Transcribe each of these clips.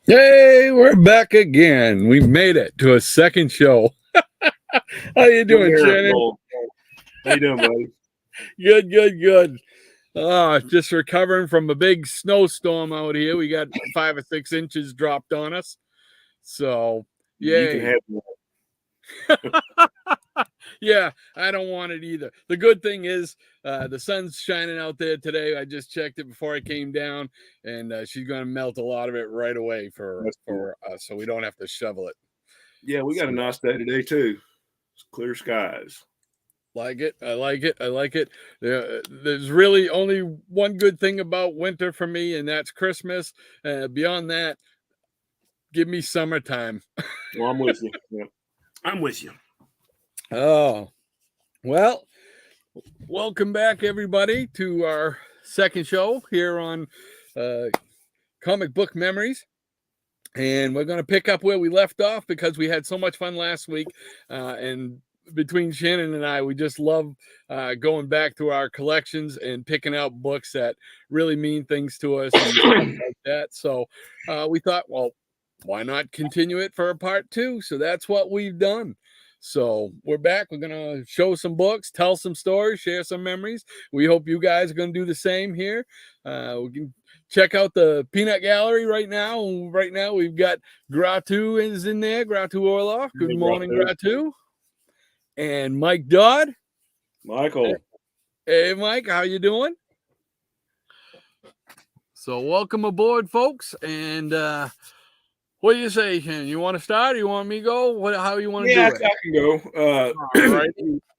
Hey, we're back again. We made it to a second show. How you doing, Shannon? How you doing, buddy? Good. Just recovering from a big snowstorm out here. We got 5 or 6 inches dropped on us. So, You can yay. have one. Yeah, I don't want it either. The good thing is the sun's shining out there today. I just checked it before I came down, and she's going to melt a lot of it right away for us, so we don't have to shovel it. Yeah, we got a nice day today too. It's clear skies. Like it. I like it. There's really only one good thing about winter for me, and that's Christmas. Beyond that, give me summertime. Well, I'm with you. Yeah. I'm with you. Oh, well, welcome back, everybody, to our second show here on Comic Book Memories. And we're going to pick up where we left off because we had so much fun last week. And between Shannon and I, we just love going back to our collections and picking out books that really mean things to us and stuff like that. So we thought, well, why not continue it for a part 2? So that's what we've done. So we're back. We're going to show some books, tell some stories, share some memories. We hope you guys are going to do the same here. We can check out the Peanut Gallery right now. Right now, we've got Gratu is in there. Gratu Orloff. Good morning, Gratu. And Mike Dodd. Michael. Hey, Mike. How you doing? So welcome aboard, folks. And what do you say, Shannon? You want to start or you want me to go? How you want to do it? Yeah, I can go. Right.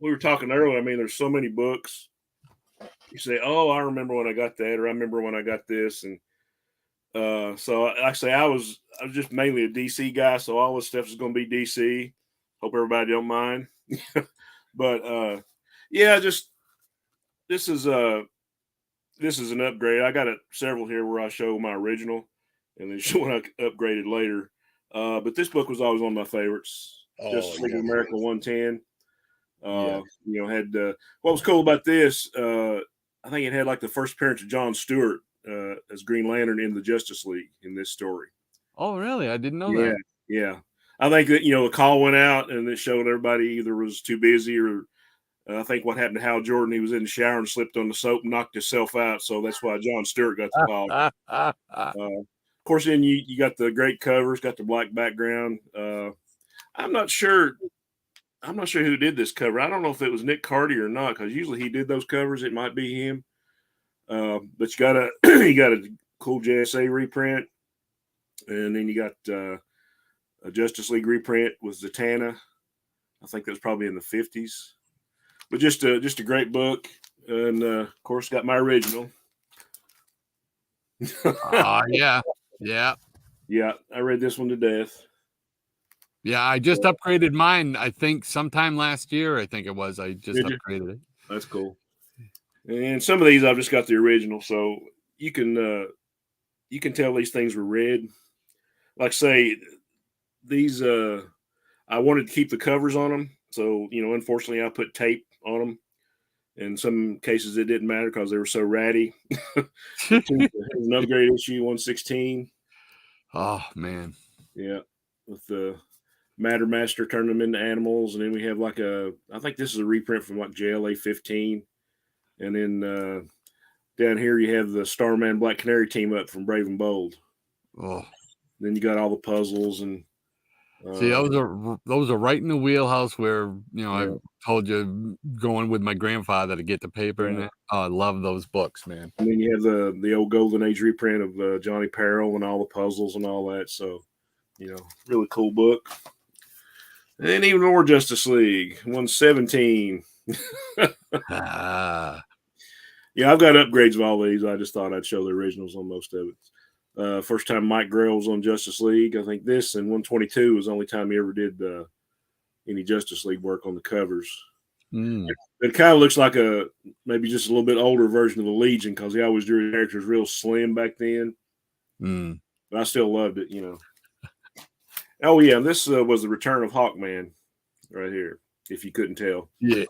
We were talking earlier. I mean, there's so many books. You say, oh, I remember when I got that, or I remember when I got this. And so I say I was just mainly a DC guy, so all this stuff is going to be DC. Hope everybody don't mind. But yeah, just this is an upgrade. I got several here where I show my original and then show when I upgraded later. But this book was always one of my favorites. Justice League of America 110. Had what was cool about this, I think it had like the first appearance of John Stewart as Green Lantern in the Justice League in this story. Oh, really? I didn't know that. Yeah. I think that, the call went out and it showed everybody either was too busy or I think what happened to Hal Jordan, he was in the shower and slipped on the soap and knocked himself out. So that's why John Stewart got the call. Of course, then you got the great covers, got the black background. I'm not sure who did this cover. I don't know if it was Nick Carty or not, because usually he did those covers. It might be him. But you got a cool JSA reprint, and then you got a Justice League reprint with Zatanna. I think that was probably in the 50s. But just a great book, and of course got my original. Yeah. I read this one to death. Yeah, I just upgraded mine, I think sometime last year, I think it was. I just upgraded it. That's cool. And some of these I've just got the original, so you can tell these things were read. Like say these I wanted to keep the covers on them, so unfortunately I put tape on them. In some cases it didn't matter because they were so ratty. An upgraded issue 116. Oh man. Yeah. With the Matter Master turning them into animals, and then we have I think this is a reprint from like JLA 15, and then down here you have the Starman Black Canary team up from Brave and Bold. Oh, then you got all the puzzles and see, those are right in the wheelhouse where I told you going with my grandfather to get the paper in it. Oh, I love those books, man. And then you have the old Golden Age reprint of Johnny Peril and all the puzzles and all that. So really cool book. And even more Justice League 117. Yeah, I've got upgrades of all these. I just thought I'd show the originals on most of it. First time Mike Grell was on Justice League. I think this and 122 was the only time he ever did any Justice League work on the covers. It kind of looks like maybe just a little bit older version of the Legion, because he always drew characters real slim back then. But I still loved it, Oh, yeah, this was the return of Hawkman right here, if you couldn't tell. Yeah.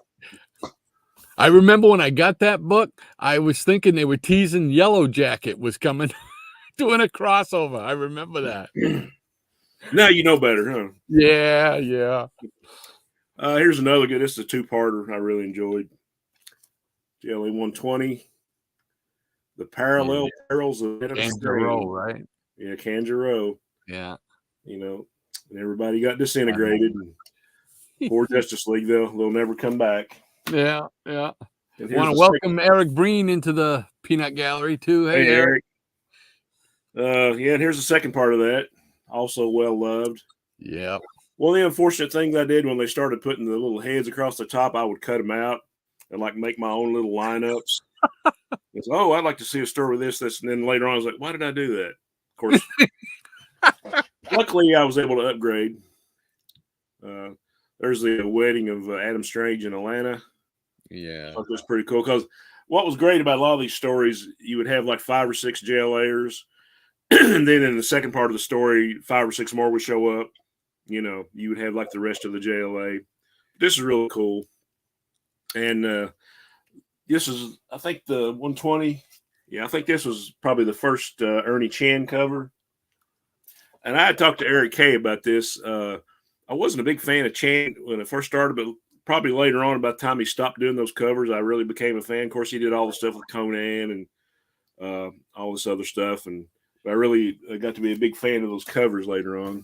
I remember when I got that book, I was thinking they were teasing Yellow Jacket was coming. doing a crossover. I remember that. Now you know better, huh? Yeah, yeah. Here's another good. This is a two-parter I really enjoyed. JLA 120, The Parallel Perils of Adam Kangaroo, Strange. right? Yeah, Kangaroo. Yeah. You know, and everybody got disintegrated. And poor Justice League, they'll never come back. Yeah, yeah. Want to welcome Eric Breen into the Peanut Gallery too. Hey, Eric. Yeah, and here's the second part of that. Also well loved. Yeah. Well, the unfortunate thing I did when they started putting the little heads across the top, I would cut them out and like make my own little lineups. It's, oh, I'd like to see a story with this, and then later on I was like, why did I do that? Of course, luckily I was able to upgrade. There's the wedding of Adam Strange in Atlanta. Yeah, that was pretty cool because what was great about a lot of these stories, you would have like 5 or 6 JLAers, and then in the second part of the story, 5 or 6 more would show up. You know, you would have like the rest of the JLA. This is really cool. And this is, I think, the 120. Yeah, I think this was probably the first Ernie Chan cover. And I had talked to Eric Kay about this. I wasn't a big fan of Chan when it first started, but probably later on, about the time he stopped doing those covers, I really became a fan. Of course, he did all the stuff with Conan and all this other stuff. And I really got to be a big fan of those covers later on.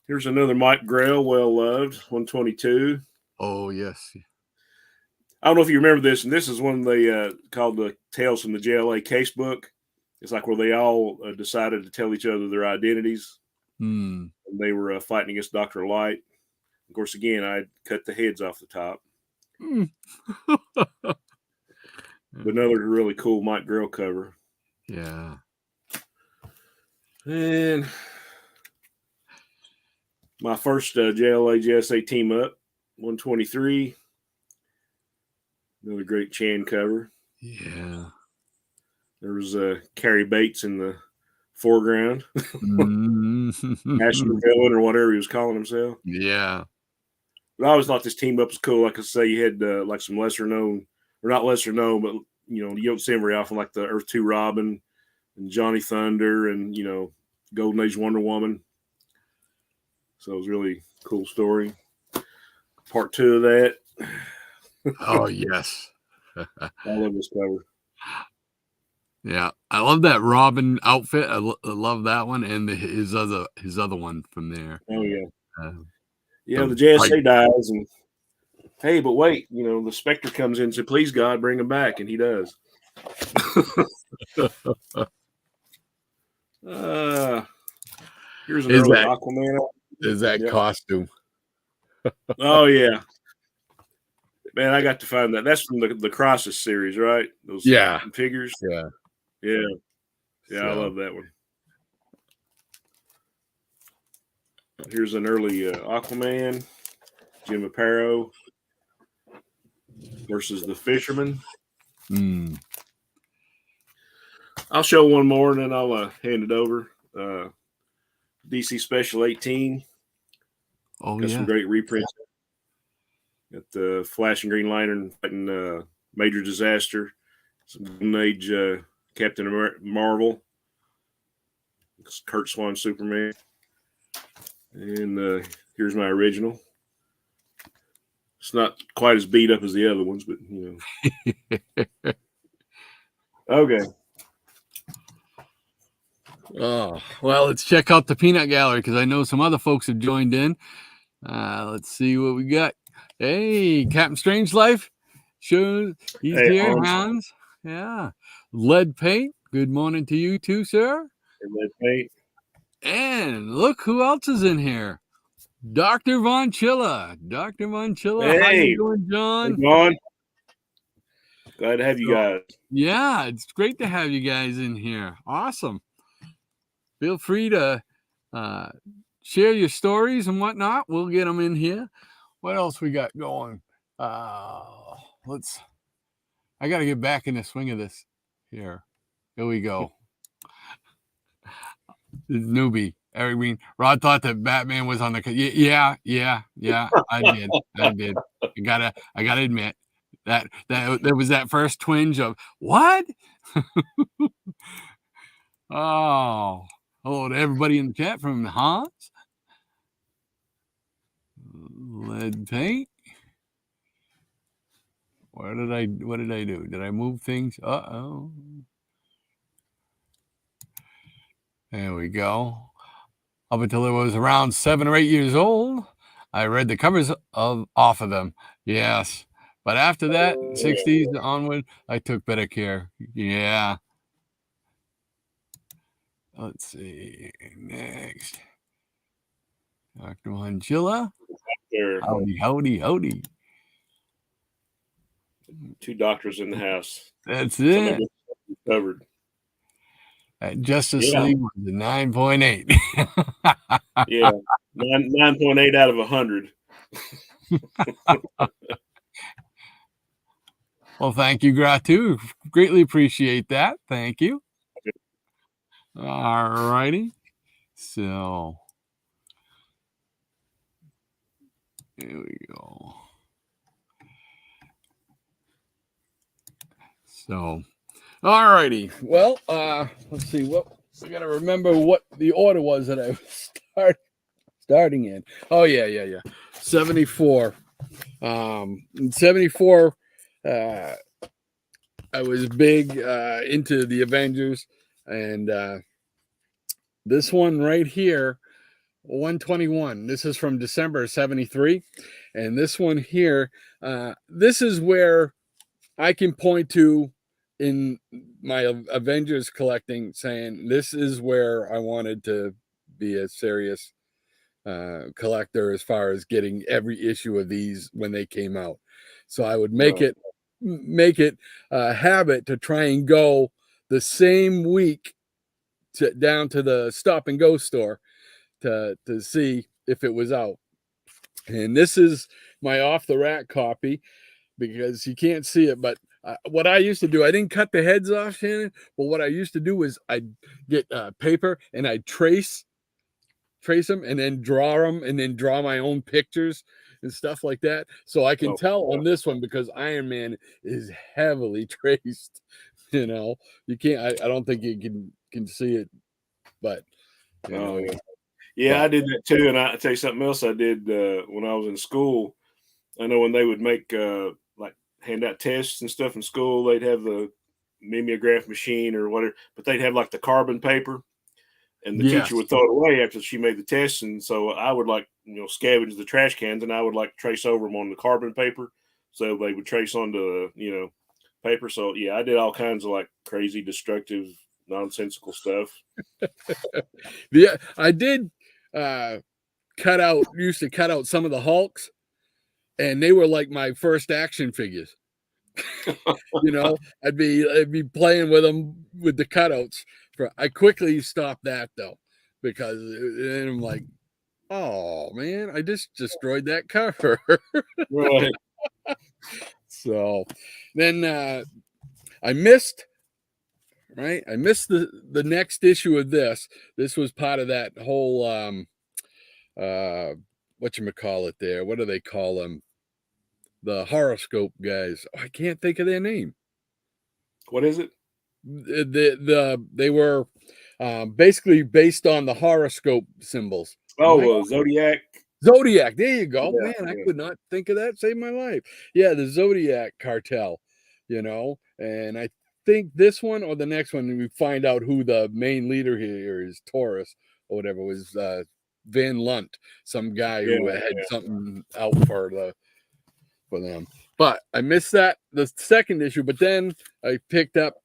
Here's another Mike Grell, well loved, 122. Oh, yes. I don't know if you remember this, and this is one they called the Tales from the JLA Casebook. It's like where they all decided to tell each other their identities. And they were fighting against Dr. Light. Of course, again, I cut the heads off the top. But another really cool Mike Grell cover. Yeah. And my first JLA JSA team up, 123. Another great Chan cover. Yeah. There was Carrie Bates in the foreground. National villain or whatever he was calling himself. Yeah. But I always thought this team up was cool. Like I say, you had like some lesser known, or not lesser known, but you know, you don't see them very often, like the Earth 2 Robin and Johnny Thunder and, you know, Golden Age Wonder Woman. So it was really cool story. Part 2 of that. Oh, yes. I love this cover. Yeah, I love that Robin outfit. I love that one and his other one from there. Oh yeah, yeah. The JSA dies, and hey, but wait, you know, the Spectre comes in and says, "Please God, bring him back," and he does. Here's an early Aquaman. Is that costume? Oh yeah, man, I got to find that. That's from the Crisis series, right? Those figures. Yeah. So, I love that one. Here's an early Aquaman, Jim Aparo versus the Fisherman. I'll show one more and then I'll hand it over. DC Special 18. Oh, got some great reprints. Got the Flash and Green Lantern fighting Major Disaster. Some Golden Age Captain Marvel. Kurt Swan Superman. And here's my original. It's not quite as beat up as the other ones, but you know. Okay. Oh, well, let's check out the Peanut Gallery because I know some other folks have joined in. Let's see what we got. Hey, Captain Strangelove. Sure, he's here, Hans. Yeah. Lead Paint. Good morning to you too, sir. Lead Paint. And look who else is in here. Dr. Von Chilla. Dr. Von Chilla. Hey. How you doing, John? Hey, John. Glad to have you guys. Yeah, it's great to have you guys in here. Awesome. Feel free to share your stories and whatnot. We'll get them in here. What else we got going? I got to get back in the swing of this here. Here we go. Newbie, Eric Green. Rod thought that Batman was on the. Yeah. I did. I gotta admit that there was that first twinge of what? Oh, hello to everybody in the chat from Hans. Lead paint. What did I do? Did I move things? Uh-oh. There we go. Up until I was around 7 or 8 years old, I read the covers off of them. Yes. But after that, 60s onward, I took better care. Yeah. Let's see. Next. Dr. Mangilla. Howdy, howdy, howdy. 2 doctors in the house. That's it. Covered. That Justice League was a 9.8. Yeah, 9.8 out of 100. Well, thank you, Gratu. Greatly appreciate that. Thank you. All righty. So, here we go. So, all righty. Well, let's see. What I got to remember what the order was that I was starting in. Oh, yeah. 74. In 74, I was big into the Avengers, and this one right here, 121. This is from December 73, and this one here, this is where I can point to in my Avengers collecting, saying this is where I wanted to be a serious collector as far as getting every issue of these when they came out. So I would make it a habit to try and go the same week down to the stop and go store to see if it was out. And this is my off the rack copy because you can't see it, but what I used to do, I didn't cut the heads off, Shannon, but what I used to do was I'd get paper and I'd trace them and then draw them and then draw my own pictures and stuff like that. So I can tell on this one because Iron Man is heavily traced. You know, you can't. I don't think you can see it, but you know. I did that too. And I tell you something else I did when I was in school. I know when they would make like hand out tests and stuff in school, they'd have the mimeograph machine or whatever, but they'd have like the carbon paper. And the teacher would throw it away after she made the test. And so I would scavenge the trash cans and I would trace over them on the carbon paper. So they would trace onto, paper. So yeah, I did all kinds of crazy, destructive, nonsensical stuff. Yeah, I did used to cut out some of the Hulks, and they were like my first action figures. I'd be playing with them with the cutouts. I quickly stopped that though, because then I'm like, oh man, I just destroyed that cover. Right. So then I missed the next issue of this. This was part of that whole whatchamacallit there. What do they call them? The horoscope guys. I can't think of their name. What is it? They were basically based on the horoscope symbols. Oh, Zodiac. Zodiac. There you go. Yeah, man, I could not think of that. Saved my life. Yeah, the Zodiac cartel, and I think this one or the next one, we find out who the main leader here is, Taurus or whatever, was Van Lunt, some guy who had something out for them. But I missed the second issue, but then I picked up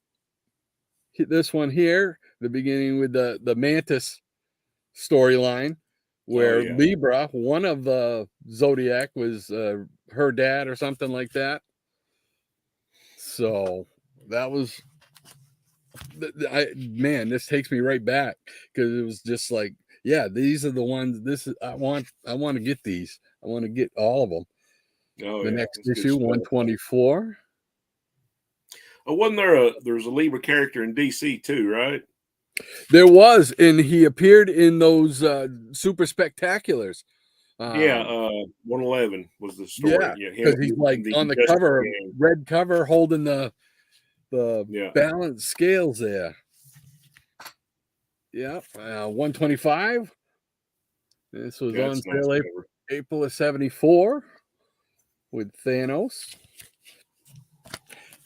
this one here, the beginning with the Mantis storyline, where Libra, one of the Zodiac, was her dad or something like that. So that was, this takes me right back, because it was just like, yeah, these are the ones. I want to get these. I want to get all of them. The next issue, 124. Oh, wasn't there's a Libra character in DC too, right? There was, and he appeared in those super spectaculars. 111 was the story. Yeah, because he's on the cover, red cover, holding the balance scales there. Yeah, 125. This was on That's nice sale cover. April of 74 with Thanos.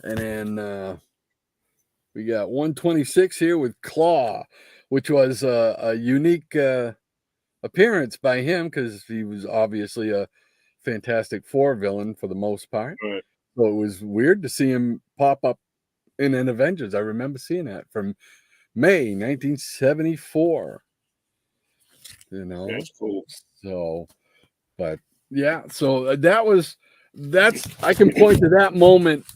And then we got 126 here with Claw, which was a unique appearance by him because he was obviously a Fantastic Four villain for the most part. Right. So it was weird to see him pop up in an Avengers. I remember seeing that from May 1974. You know, That's cool. so, but yeah, so that's I can point to that moment,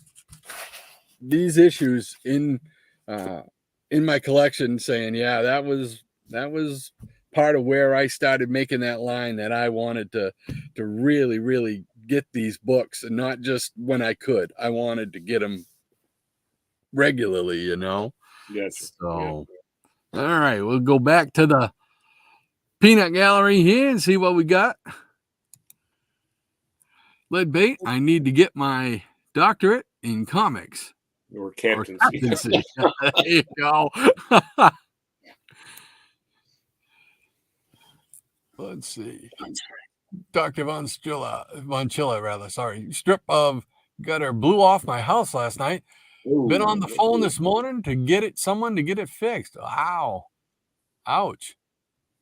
these issues in my collection, saying, yeah, that was part of where I started making that line that I wanted to really, really get these books, and not just when I could. I wanted to get them regularly, you know. Gotcha. So, all right, we'll go back to the peanut gallery here and see what we got. Lead bait. I need to get my doctorate in comics. Or captaincy. Captaincy. There you go. Let's see. Dr. Von Chilla, rather. Sorry. Strip of gutter blew off my house last night. Ooh, Been on the phone this morning to get someone to get it fixed. Wow. Ouch.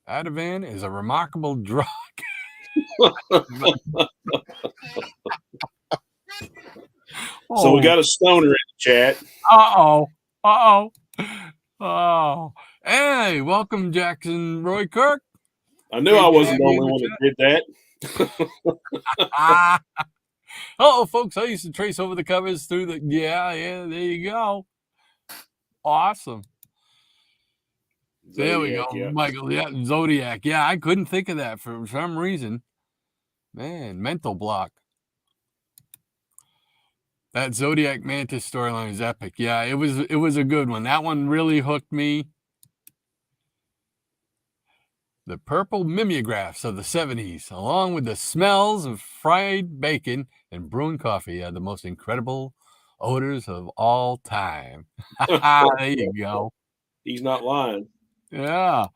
Ativan is a remarkable drug. So we got a stoner in the chat. Oh. Hey, welcome, Jackson Roy Kirk. I knew I wasn't the only one that did that. Oh, folks, I used to trace over the covers through the. Yeah, there you go. Awesome. Zodiac, there we go, yeah. Michael. Yeah, Zodiac. Yeah, I couldn't think of that for some reason. Man, mental block. That Zodiac Mantis storyline is epic. Yeah, it was a good one. That one really hooked me. The purple mimeographs of the 70s, along with the smells of fried bacon and brewing coffee, are the most incredible odors of all time. There you go. He's not lying. Yeah.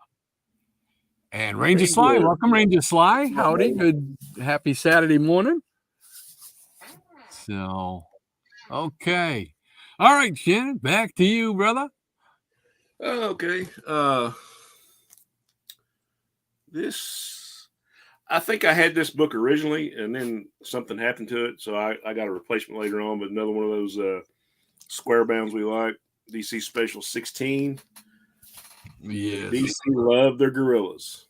And Ranger Sly, welcome, Ranger Sly. Howdy. Good, happy Saturday morning. So, okay. All right, Shannon, back to you, brother. Okay. I think I had this book originally, and then something happened to it, so I got a replacement later on. But another one of those square bounds we like, DC Special 16. Yes. DC loved their gorillas.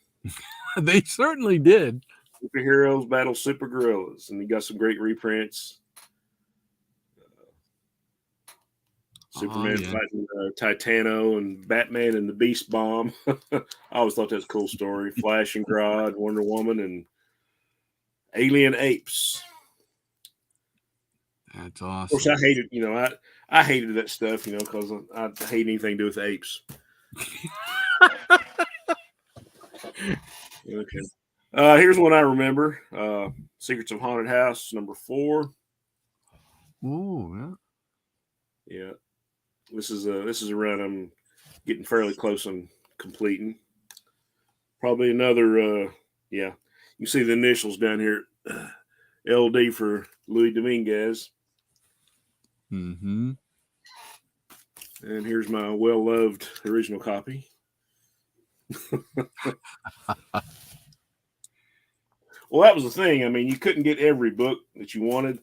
They certainly did. Superheroes battle super gorillas, and you got some great reprints. Superman fighting Titano and Batman and the Beast Bomb. I always thought that was a cool story. Flash and Grodd, Wonder Woman, and Alien Apes. That's awesome. Of course, I hated, I hated that stuff, because I hate anything to do with apes. Okay. Here's one I remember. Secrets of Haunted House, number 4. Ooh, yeah. Yeah. This is a run I'm getting fairly close on completing. Probably another, yeah. You see the initials down here, LD for Louis Dominguez. Mm-hmm. And here's my well-loved original copy. Well, that was the thing. I mean, you couldn't get every book that you wanted.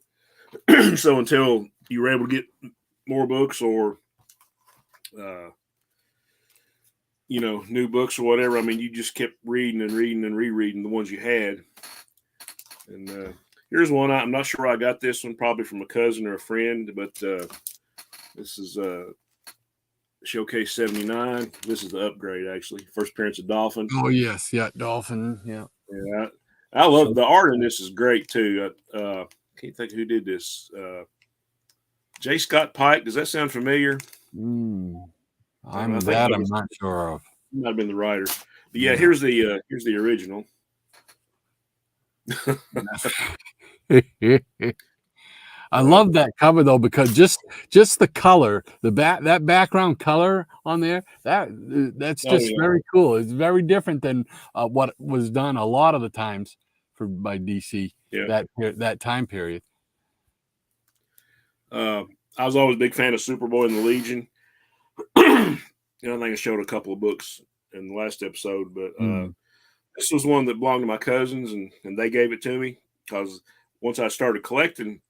So until you were able to get more books or new books or whatever. I mean, you just kept reading and reading and rereading the ones you had. And here's one. I'm not sure I got this one, probably from a cousin or a friend, but this is Showcase 79. This is the upgrade, actually. First appearance of Dolphin. Oh, yes. Yeah, Dolphin. Yeah. Yeah. I love the art in this is great, too. Can't think who did this. J. Scott Pike. Does that sound familiar? I'm not sure of. Might have been the writer. But yeah, here's the original. I love that cover though, because just the color, that background color on there, that's just very cool. It's very different than what was done a lot of the times by DC that time period. I was always a big fan of Superboy and the Legion. I think I showed a couple of books in the last episode, but this was one that belonged to my cousins, and they gave it to me because once I started collecting,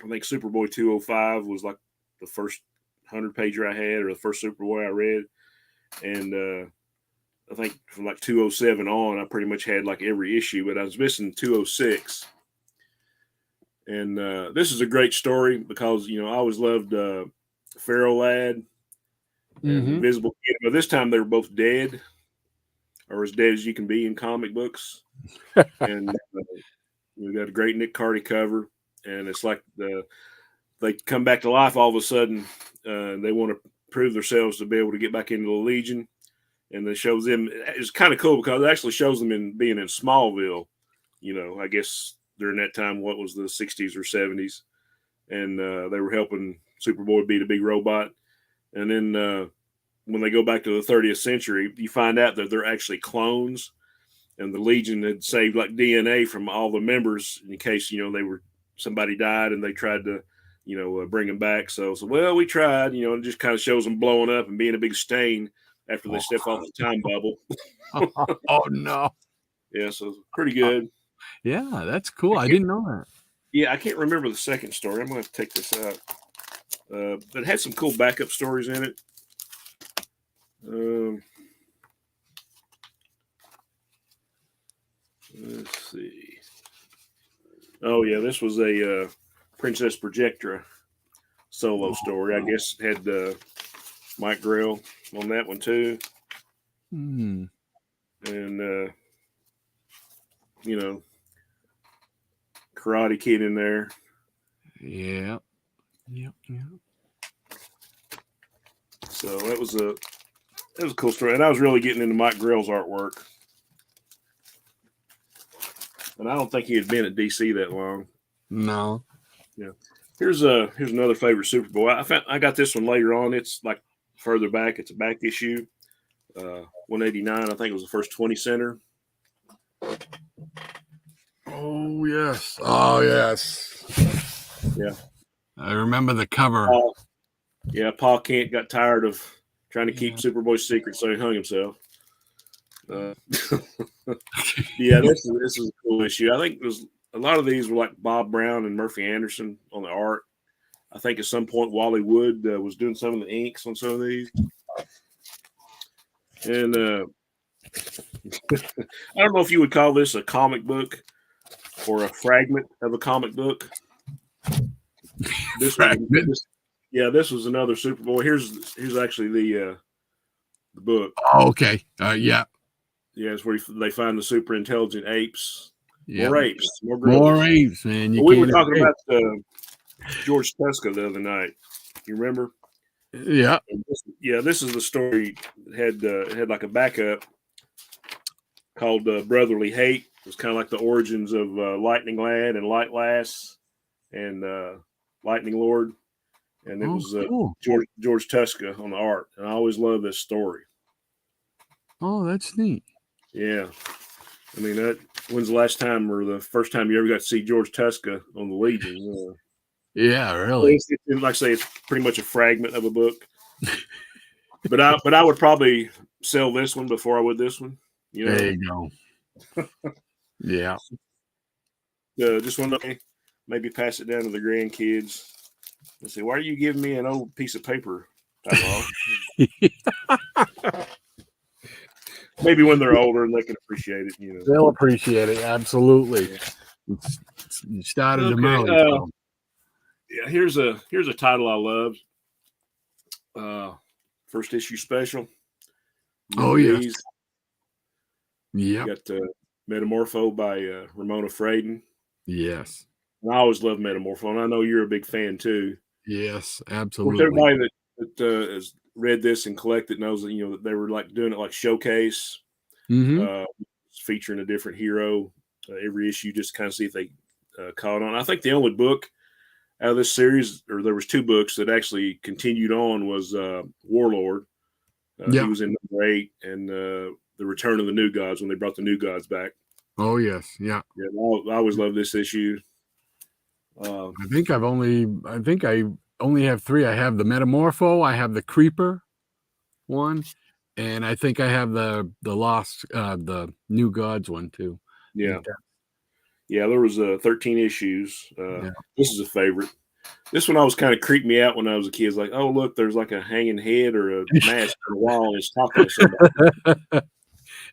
I think Superboy 205 was like the first 100-pager I had, or the first Superboy I read. And I think from like 207 on, I pretty much had like every issue, but I was missing 206. And this is a great story because, I always loved Pharaoh Lad and Invisible Kid. But this time they were both dead, or as dead as you can be in comic books. And we got a great Nick Carty cover. And it's like they come back to life all of a sudden. They want to prove themselves to be able to get back into the Legion. And it shows them. It's kind of cool because it actually shows them being in Smallville. I guess during that time, what was the 60s or 70s. And they were helping Superboy beat a big robot. And then when they go back to the 30th century, you find out that they're actually clones. And the Legion had saved like DNA from all the members in case, somebody died and they tried to, bring them back. So, well, we tried, it just kind of shows them blowing up and being a big stain after they step off the time bubble. Oh, no. Yeah, so pretty good. Yeah, that's cool. I didn't know that. Yeah, I can't remember the second story. I'm going to have to take this out. But it had some cool backup stories in it. Let's see. Oh, yeah, this was a Princess Projectra solo story. I guess it had Mike Grell on that one, too. And, Karate Kid in there. Yeah. So that was a cool story. And I was really getting into Mike Grell's artwork. And I don't think he had been at DC that long. No. Yeah. Here's another favorite Superboy. I got this one later on. It's like further back. It's a back issue. 189. I think it was the first 20 center. Oh yes. Oh yes. Yeah. I remember the cover. Paul Kent got tired of trying to keep Superboy's secret, so he hung himself. Yeah, this is a cool issue. I think a lot of these were like Bob Brown and Murphy Anderson on the art. I think at some point Wally Wood was doing some of the inks on some of these. And I don't know if you would call this a comic book or a fragment of a comic book. This was another Superboy. Here's actually the book. Oh, okay. Yeah. Yeah, it's where they find the super intelligent apes. Yep. More apes. More apes, man. We were talking about George Tuska the other night. You remember? Yeah. This is the story that had like a backup called Brotherly Hate. It was kind of like the origins of Lightning Lad and Light Lass and Lightning Lord. And it was cool. George Tuska on the art. And I always love this story. Oh, that's neat. Yeah. I mean, when's the last time or the first time you ever got to see George Tuska on the Legion? Yeah, really. Like I say, it's pretty much a fragment of a book. but I would probably sell this one before I would this one. There you go. Yeah. Just want to maybe pass it down to the grandkids. Let's see, why are you giving me an old piece of paper? Maybe when they're older and they can appreciate it, They'll appreciate it, absolutely. Yeah. You started them early. Yeah, here's a title I love. First issue special. Oh yes. Yeah. Got Metamorpho by Ramona Fraden. Yes. And I always love Metamorpho, and I know you're a big fan too. Yes, absolutely. Everybody that has read this and collected knows that that they were like doing it like showcase, featuring a different hero every issue, just to kind of see if they caught on. I think the only book out of this series, or there was 2 books that actually continued on, was Warlord. He was in number 8, and the Return of the New Gods, when they brought the New Gods back. Oh yes, yeah. I always love this issue. I think I only have 3. I have the Metamorpho, I have the Creeper one, and I think I have the Lost, the New Gods one too. Yeah, there was 13 issues. This is a favorite. This one always kind of creeped me out when I was a kid. It's like, oh look, there's like a hanging head or a mask on the wall, and it's talking to somebody.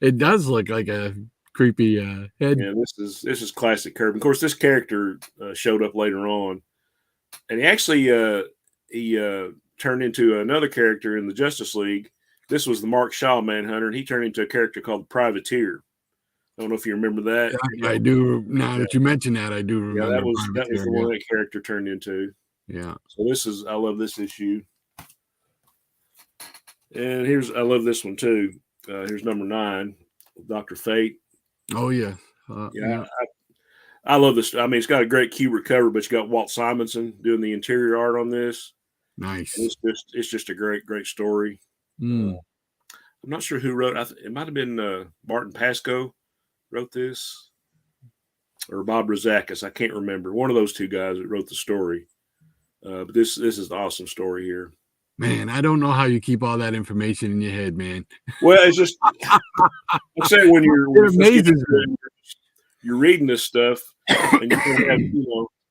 It does look like a creepy head. Yeah, this is classic Kirby. Of course, this character showed up later on, and he actually turned into another character in the Justice League. This was the Mark Shaw Manhunter, and he turned into a character called the Privateer. I don't know if you remember that. Yeah, I do. Now that you mention that, I do remember. Yeah, that was the one that character turned into. Yeah. So I love this issue. And I love this one too. Here's number 9, Dr. Fate. Oh yeah. I love this. I mean, it's got a great Kubert cover, but you got Walt Simonson doing the interior art on this. Nice. It's just a great story. I'm not sure who wrote. It might have been Martin Pascoe wrote this, or Bob Rozakis. I can't remember. One of those 2 guys that wrote the story. But this is an awesome story here. Man, I don't know how you keep all that information in your head, man. Well, it's just I'm saying when you're reading this stuff, and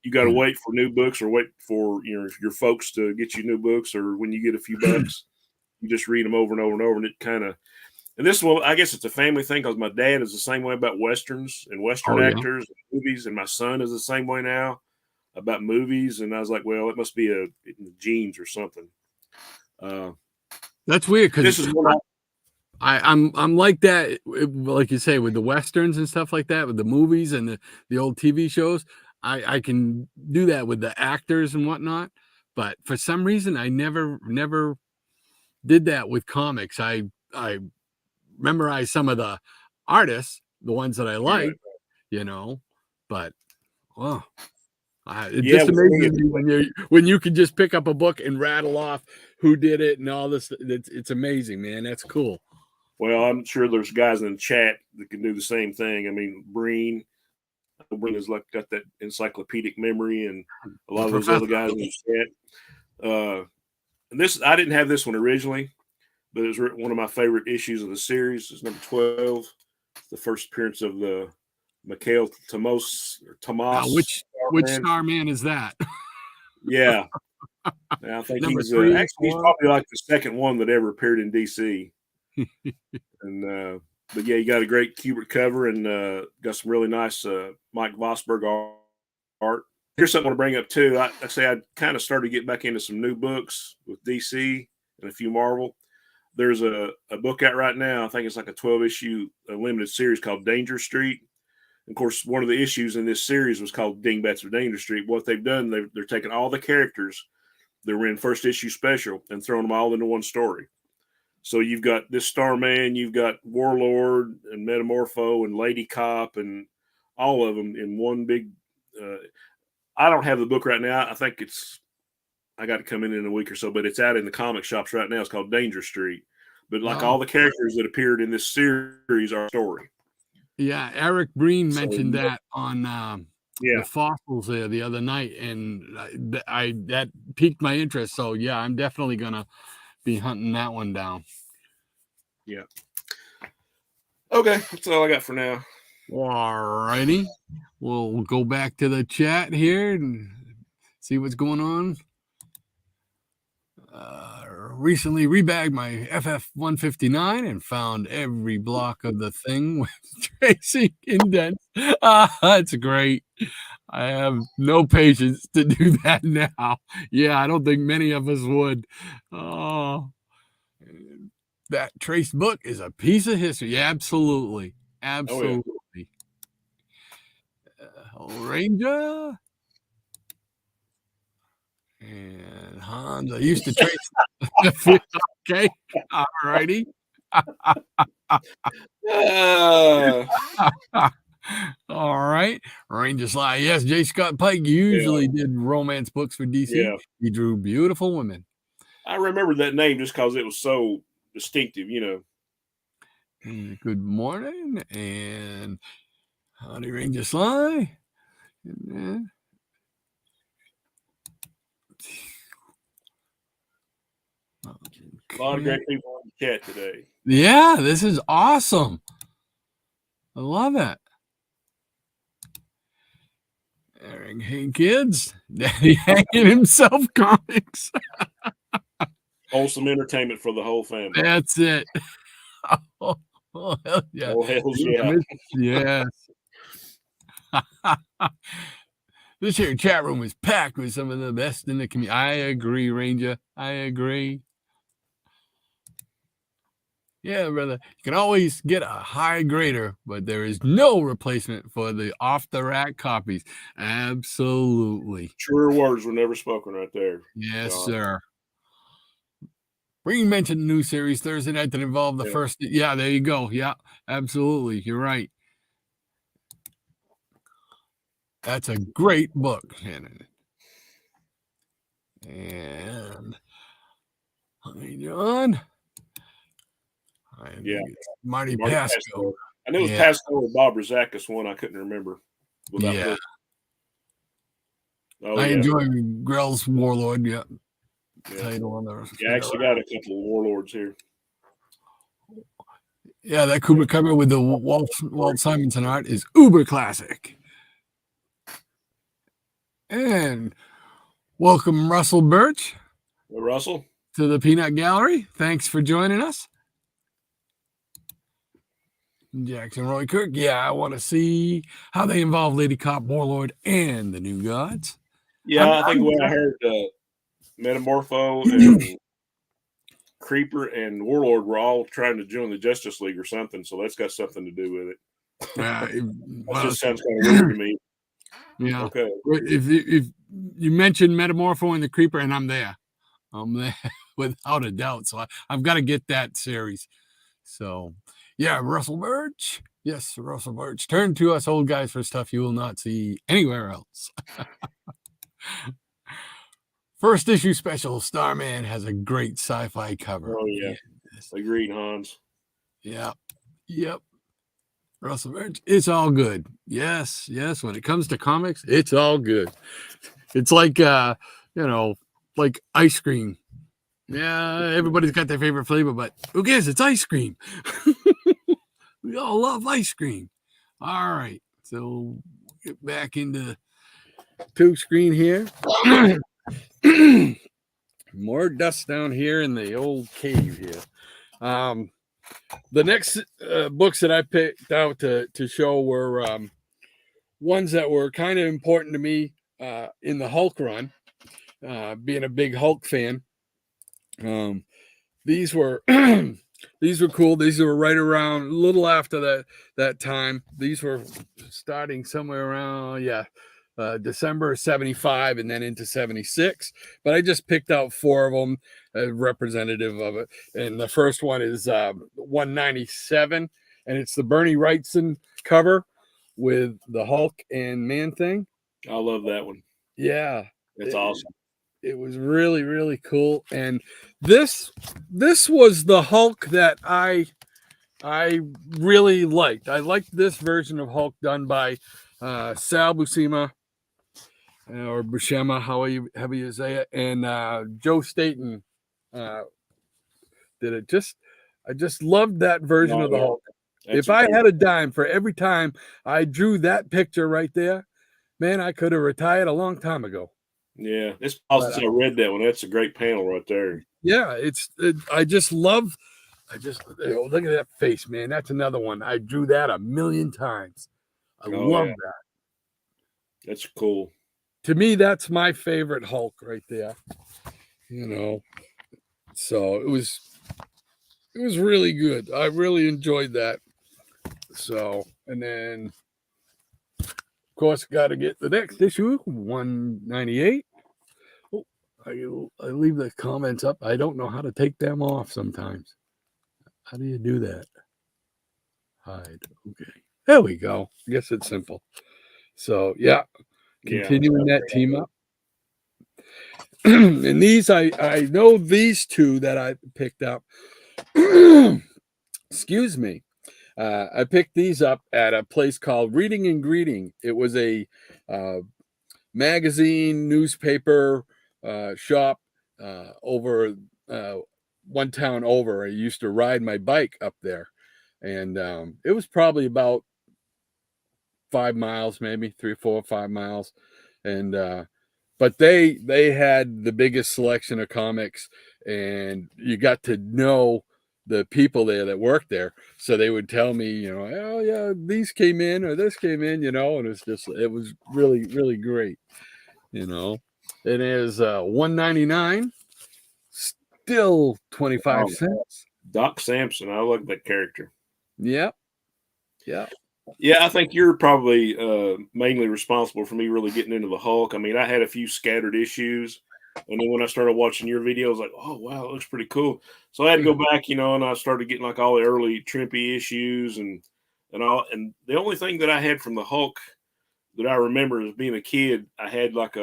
you got to wait for new books, or wait for your folks to get you new books, or when you get a few bucks, you just read them over and over and over, and it kind of. And this one, I guess it's a family thing, because my dad is the same way about westerns and western actors and movies, and my son is the same way now about movies. And I was like, well, it must be in the genes or something. That's weird, because this is what I'm like that, like you say, with the westerns and stuff like that, with the movies and the old TV shows. I can do that with the actors and whatnot, but for some reason I never did that with comics. I memorized some of the artists, the ones that I like, but it just amazes me when you can just pick up a book and rattle off who did it and all this. It's amazing, man. That's cool. Well, I'm sure there's guys in the chat that can do the same thing. I mean, Breen has got that encyclopedic memory, and a lot of those other guys in the chat. And this, I didn't have this one originally, but it was one of my favorite issues of the series. It's number 12, the first appearance of the Mikhail Tomas. Which Starman is that? Yeah, I think he's probably like the second one that ever appeared in DC. And but yeah, you got a great Kubert cover, and got some really nice Mike Vosberg art. Here's something I want to bring up too. I kind of started to get back into some new books with DC and a few Marvel. There's a book out right now. I think it's like a 12-issue limited series called Danger Street. Of course, one of the issues in this series was called Dingbats of Danger Street. What they've done, they're taking all the characters that were in first issue special and throwing them all into one story. So you've got this Starman, you've got Warlord and Metamorpho and Lady Cop, and all of them in one big. I don't have the book right now. I think I got to come in a week or so, but it's out in the comic shops right now. It's called Danger Street. But all the characters that appeared in this series are story. Yeah, Eric Breen mentioned that on the Fossils there the other night, and that piqued my interest. So yeah, I'm definitely gonna be hunting that one down. Yeah. Okay, that's all I got for now. All righty, we'll go back to the chat here and see what's going on. Recently rebagged my FF159 and found every block of the thing with tracing indents. That's great. I have no patience to do that now. Yeah, I don't think many of us would. Oh, that traced book is a piece of history. Yeah, absolutely. Absolutely. Ranger. And Hans, I used to trace. Okay, all righty. All right. Ranger Sly. Yes, J. Scott Pike usually did romance books for DC. Yeah. He drew beautiful women. I remember that name just because it was so distinctive, Good morning. And howdy, Ranger Sly. And, A lot of great people on the chat today. Yeah, this is awesome. I love it. Eric, hey kids, Daddy hanging himself comics. Wholesome entertainment for the whole family. That's it. Oh, hell yeah. Oh, hell yeah. Yes. This here chat room is packed with some of the best in the community. I agree, Ranger. I agree. Yeah, brother. You can always get a high grader, but there is no replacement for the off-the-rack copies. Absolutely. Truer words were never spoken right there. Yes, John. sir. We mentioned new series Thursday night that involved the first. Yeah, there you go. Yeah, absolutely. You're right. That's a great book, Shannon. And hi, John. Yeah, Marty Pasco. I knew it was Pasco or Bob Rozakis one. I couldn't remember. Yeah. Oh, I enjoy Grell's Warlord. Yeah. Title on there. Yeah, I actually got a couple of Warlords here. Yeah, that Kubrick cover with the Walt Simonson art is uber classic. And welcome, Russell Birch. Hey, Russell. To the Peanut Gallery. Thanks for joining us. Jackson Roy Kirk. Yeah, I want to see how they involve Lady Cop, Warlord, and the New Gods. Yeah, I think when I heard Metamorpho and Creeper and Warlord were all trying to join the Justice League or something, so that's got something to do with it. That just sounds kind of weird to me. Yeah. Okay. If you mentioned Metamorpho and the Creeper, and I'm there without a doubt. So I've got to get that series. So yeah, Russell Birch. Yes, Russell Birch. Turn to us old guys for stuff you will not see anywhere else. First issue special, Starman has a great sci-fi cover. Oh, yeah. Yes. Agreed, Hans. Yeah. Yep. Russell Birch, it's all good. Yes. When it comes to comics, it's all good. It's like, like ice cream. Yeah, everybody's got their favorite flavor, but who cares? It's ice cream. We all love ice cream. All right. So get back into two screen here. More dust down here in the old cave here. The next books that I picked out to show were ones that were kind of important to me in the Hulk run, being a big Hulk fan. These were these were cool. These were right around a little after that time. These were starting somewhere around December 75 and then into 76. But I just picked out 4 of them as representative of it. And the first one is 197, and it's the Bernie Wrightson cover with the Hulk and Man Thing. I love that one. Yeah, it's awesome. It was really, really cool. And this was the Hulk that I really liked. I liked this version of Hulk done by Sal Buscema or Buscema, however you say it, and Joe Staton did it. I just loved that version of the Hulk. If I had a dime for every time I drew that picture right there, man, I could have retired a long time ago. Yeah, it's awesome. I read that one. That's a great panel right there. Yeah, I just love. Look at that face, man. That's another one. I drew that a million times. I love that. That's cool. To me, that's my favorite Hulk right there. So it was really good. I really enjoyed that. So, and then of course, got to get the next issue, 198. Oh, I leave the comments up. I don't know how to take them off sometimes. How do you do that? Hide. Okay. There we go. I guess it's simple. So yeah, continuing that team up. And these I know these two that I picked up. Excuse me. I picked these up at a place called Reading and Greeting. It was a magazine, newspaper shop over one town over. I used to ride my bike up there, and it was probably about 5 miles, maybe 3, 4, 5 miles, and but they had the biggest selection of comics, and you got to know the people there that worked there. So they would tell me, you know, oh yeah, these came in or this came in, you know, and it was really, really great, you know. It is $1.99, still 25 cents. Doc Samson, I like that character. Yep. Yeah. Yeah, I think you're probably mainly responsible for me really getting into the Hulk. I mean, I had a few scattered issues, and then when I started watching your videos, like, oh wow, it looks pretty cool. So I had to go back, you know, and I started getting like all the early Trimpy issues and all. And the only thing that I had from the Hulk that I remember as being a kid, I had like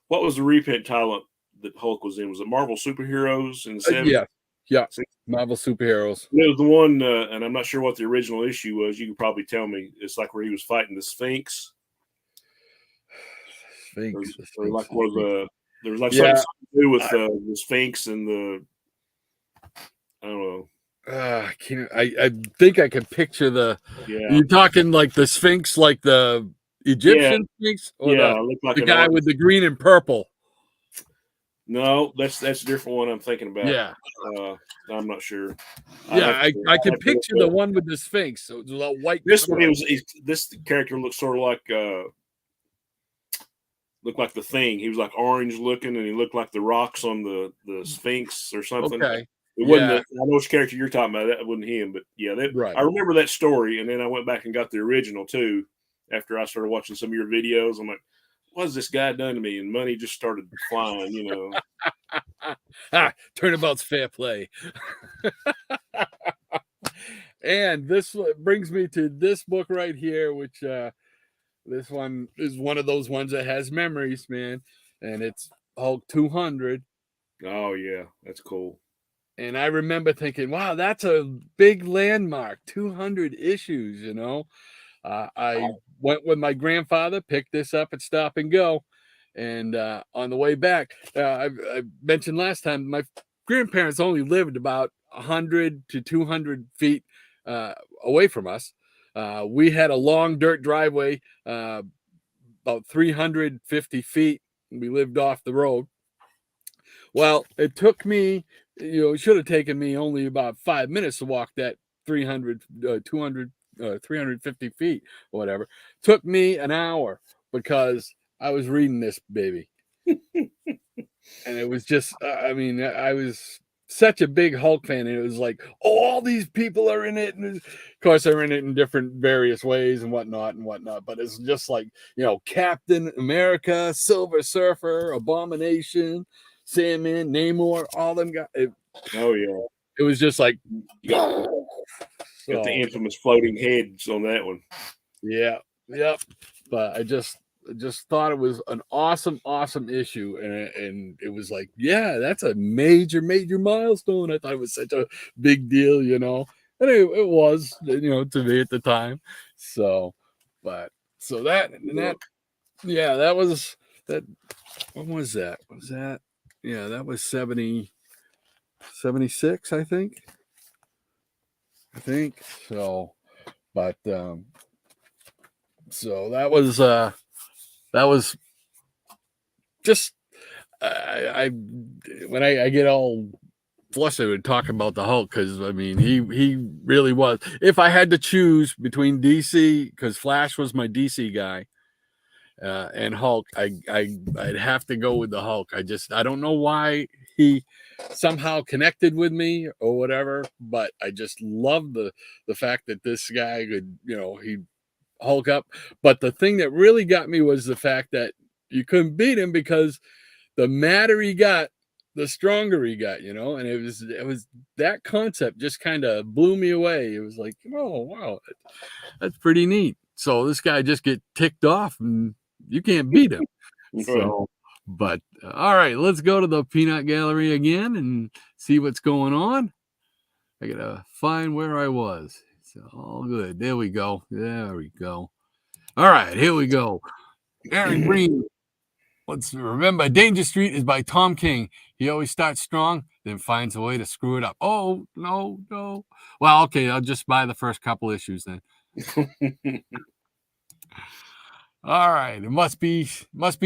what was the reprint title that Hulk was in? Was it Marvel Superheroes in the 70s? Yeah. Marvel Superheroes. It was the one, and I'm not sure what the original issue was. You could probably tell me. It's like where he was fighting the Sphinx. Sphinx. Or like where there was like something to do with the Sphinx and the, I don't know. I can't. I think I can picture the. Yeah. You're talking like the Sphinx, like the Egyptian Sphinx, or the guy with the green and purple. No, that's a different one I'm thinking about. Yeah. I'm not sure. Yeah, I can picture the one with the Sphinx. So it's a white. This one, this character looks sort of like looked like the Thing. He was like orange looking, and he looked like the rocks on the Sphinx or something. Okay. It wasn't. I know which character you're talking about. That wasn't him, but yeah, right. I remember that story, and then I went back and got the original too. After I started watching some of your videos, I'm like, what has this guy done to me? And money just started flying, you know. Turnabout's fair play. And this brings me to this book right here, which this one is one of those ones that has memories, man. And it's Hulk 200. Oh, yeah. That's cool. And I remember thinking, wow, that's a big landmark, 200 issues, you know. I went with my grandfather, picked this up at Stop and Go. And on the way back, I mentioned last time, my grandparents only lived about 100 to 200 feet away from us. We had a long dirt driveway, about 350 feet. We lived off the road. Well, it took me, you know, it should have taken me only about 5 minutes to walk that 300, 200, 350 feet or whatever. Took me an hour because I was reading this baby. And it was just, I mean, I was such a big Hulk fan. And it was like, oh, all these people are in it. And of course, they're in it in different various ways and whatnot. But it's just like, you know, Captain America, Silver Surfer, Abomination, Sandman, Namor, all them guys. Oh, yeah. It was just like, got the infamous floating heads on that one. Yeah. Yep. But I just thought it was an awesome issue, and it was like, yeah, that's a major milestone. I thought it was such a big deal, you know, and it was, you know, to me at the time. So, but so that yeah, that was that. What was that? Was that? Yeah, that was 76, I think so. But so that was just I when I get all flustered and talking about the Hulk, because I mean he really was. If I had to choose between DC, because Flash was my DC guy, and Hulk, I'd have to go with the Hulk. I don't know why he somehow connected with me or whatever, but I just love the fact that this guy could, you know, he Hulk up. But the thing that really got me was the fact that you couldn't beat him, because the madder he got, the stronger he got, you know. And it was that concept just kind of blew me away. It was like, oh wow, that's pretty neat. So this guy just get ticked off and you can't beat him. So, but all right, let's go to the peanut gallery again and see what's going on. I gotta find where I was. It's all good. There we go. There we go. All right, here we go. Eric Breen. Let's remember, Danger Street is by Tom King. He always starts strong, then finds a way to screw it up. Oh, no, no. Well, okay, I'll just buy the first couple issues then. All right, it must be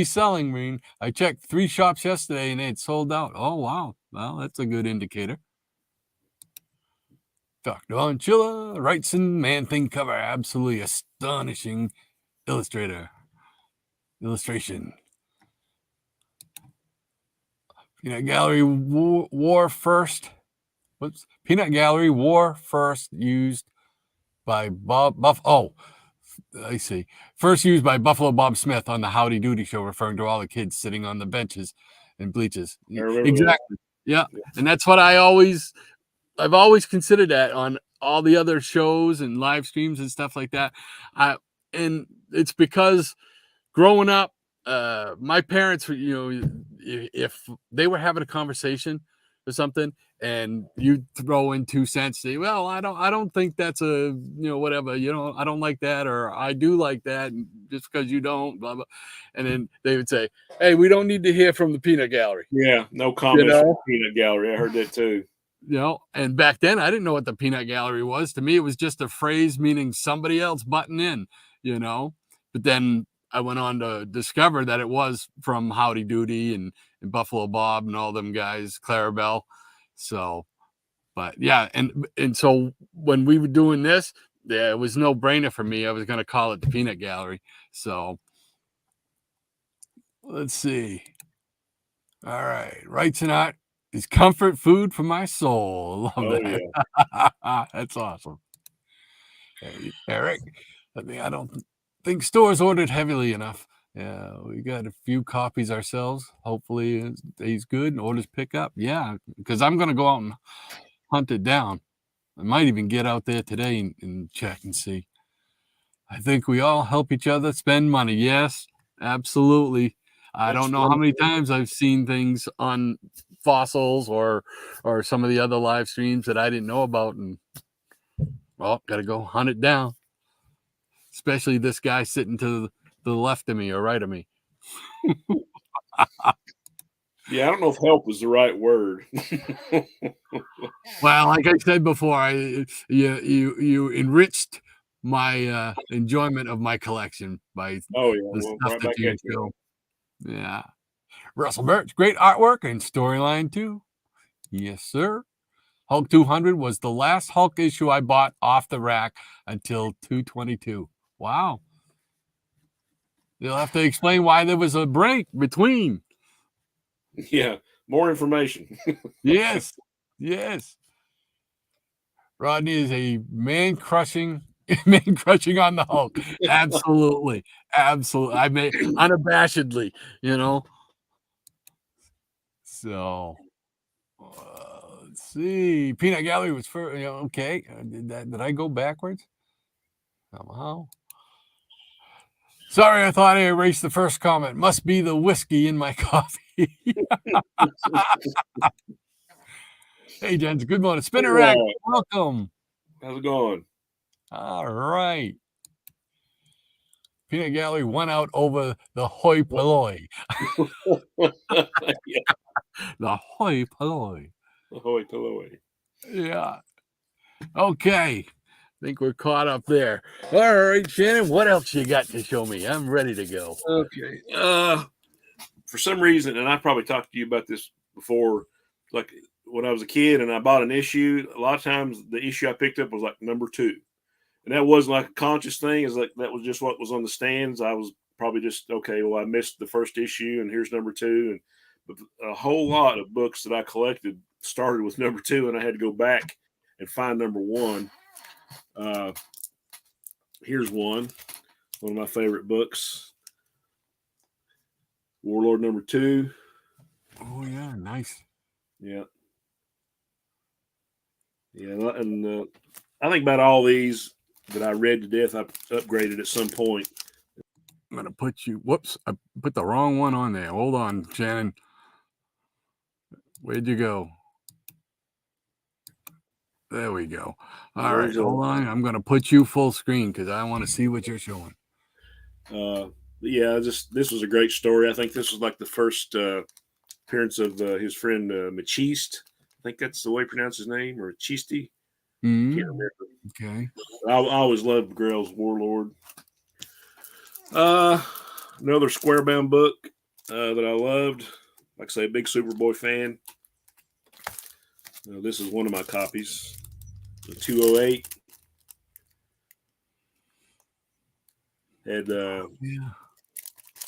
selling, Green. I checked 3 shops yesterday and it sold out. Oh, wow. Well, that's a good indicator. Dr. Anchilla, Wrightson, Man-Thing cover. Absolutely astonishing illustration. Peanut Gallery War First. Whoops. Peanut Gallery War First used by I see. First used by Buffalo Bob Smith on the Howdy Doody show, referring to all the kids sitting on the benches and bleachers. Exactly. Yeah. And that's what I've always considered that on all the other shows and live streams and stuff like that. And it's because growing up, my parents were, if they were having a conversation or something and you throw in 2 cents, say, well, I don't think that's whatever, I don't like that, or I do like that, just because you don't, blah, blah. And then they would say, hey, we don't need to hear from the peanut gallery. Yeah, no comments from the peanut gallery. I heard that too. And back then I didn't know what the peanut gallery was. To me, it was just a phrase meaning somebody else butting in, but then I went on to discover that it was from Howdy Doody and Buffalo Bob and all them guys, Clarabelle. So, but yeah, and so when we were doing this, it was no brainer for me. I was going to call it the Peanut Gallery. So let's see. All right, Wrights and Art is comfort food for my soul. Love that. Yeah. That's awesome. Hey, Eric, I don't think stores ordered heavily enough. Yeah, we got a few copies ourselves. Hopefully he's good and orders pick up. Yeah, because I'm going to go out and hunt it down. I might even get out there today and check and see. I think we all help each other spend money. Yes, absolutely. I don't know how many times I've seen things on Fossils or some of the other live streams that I didn't know about, and got to go hunt it down. Especially this guy sitting to the left of me or right of me. Yeah, I don't know if help is the right word. Well, like I said before, you enriched my enjoyment of my collection by the stuff that you show. Yeah. Russell Birch, great artwork and storyline too. Yes, sir. Hulk 200 was the last Hulk issue I bought off the rack until 222. Wow. You'll have to explain why there was a break between. Yeah, more information. Yes. Rodney is a man crushing on the Hulk. Absolutely. I mean, unabashedly, So, let's see. Peanut Gallery was first. Okay. Did I go backwards? Somehow. Sorry, I thought I erased the first comment. Must be the whiskey in my coffee. Hey, gents. Good morning. Spinner Rack. Welcome. How's it going? All right. Peanut Gallery won out over the hoi polloi. Yeah. The hoi polloi. The hoi polloi. Yeah. Okay. I think we're caught up there. All right, Shannon, what else you got to show me? I'm ready to go. Okay. For some reason, and I probably talked to you about this before, like when I was a kid and I bought an issue, a lot of times the issue I picked up was like number 2. And that wasn't like a conscious thing. It's like that was just what was on the stands. I was probably just, okay, well, I missed the first issue and here's number 2. But a whole lot of books that I collected started with number 2, and I had to go back and find number 1. Here's one of my favorite books, Warlord number 2. Oh yeah, nice. Yeah. Yeah. And I think about all these that I read to death, I upgraded at some point. I'm going to put you, whoops, I put the wrong one on there. Hold on, Shannon. Where'd you go? There we go. All right, hold on. I'm going to put you full screen because I want to see what you're showing. Yeah, this was a great story. I think this was like the first appearance of his friend Machiste. I think that's the way you pronounce his name, or Chisti. Mm-hmm. Can't remember. Okay. I always loved Grail's Warlord. Another square-bound book that I loved. Like I say, a big Superboy fan. This is one of my copies. The 208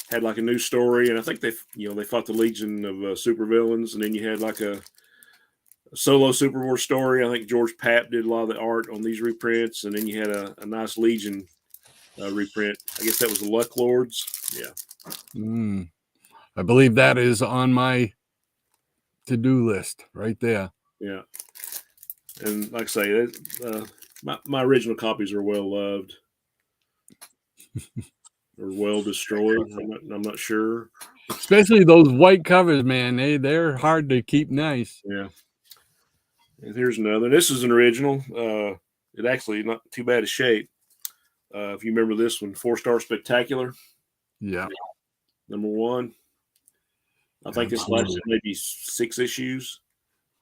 had like a new story, and I think they fought the Legion of supervillains, and then you had like a solo Superboy story. I think George Papp did a lot of the art on these reprints, and then you had a nice Legion reprint. I guess that was the Luck Lords. Yeah. I believe that is on my to-do list right there. Yeah. And like I say, my original copies are well loved or well destroyed. I'm not sure. Especially those white covers, man. They're hard to keep nice. Yeah. And here's another. This is an original. It actually not too bad of shape. If you remember this one, 4-Star Spectacular. Yeah. Number 1. I think this lasted maybe 6 issues.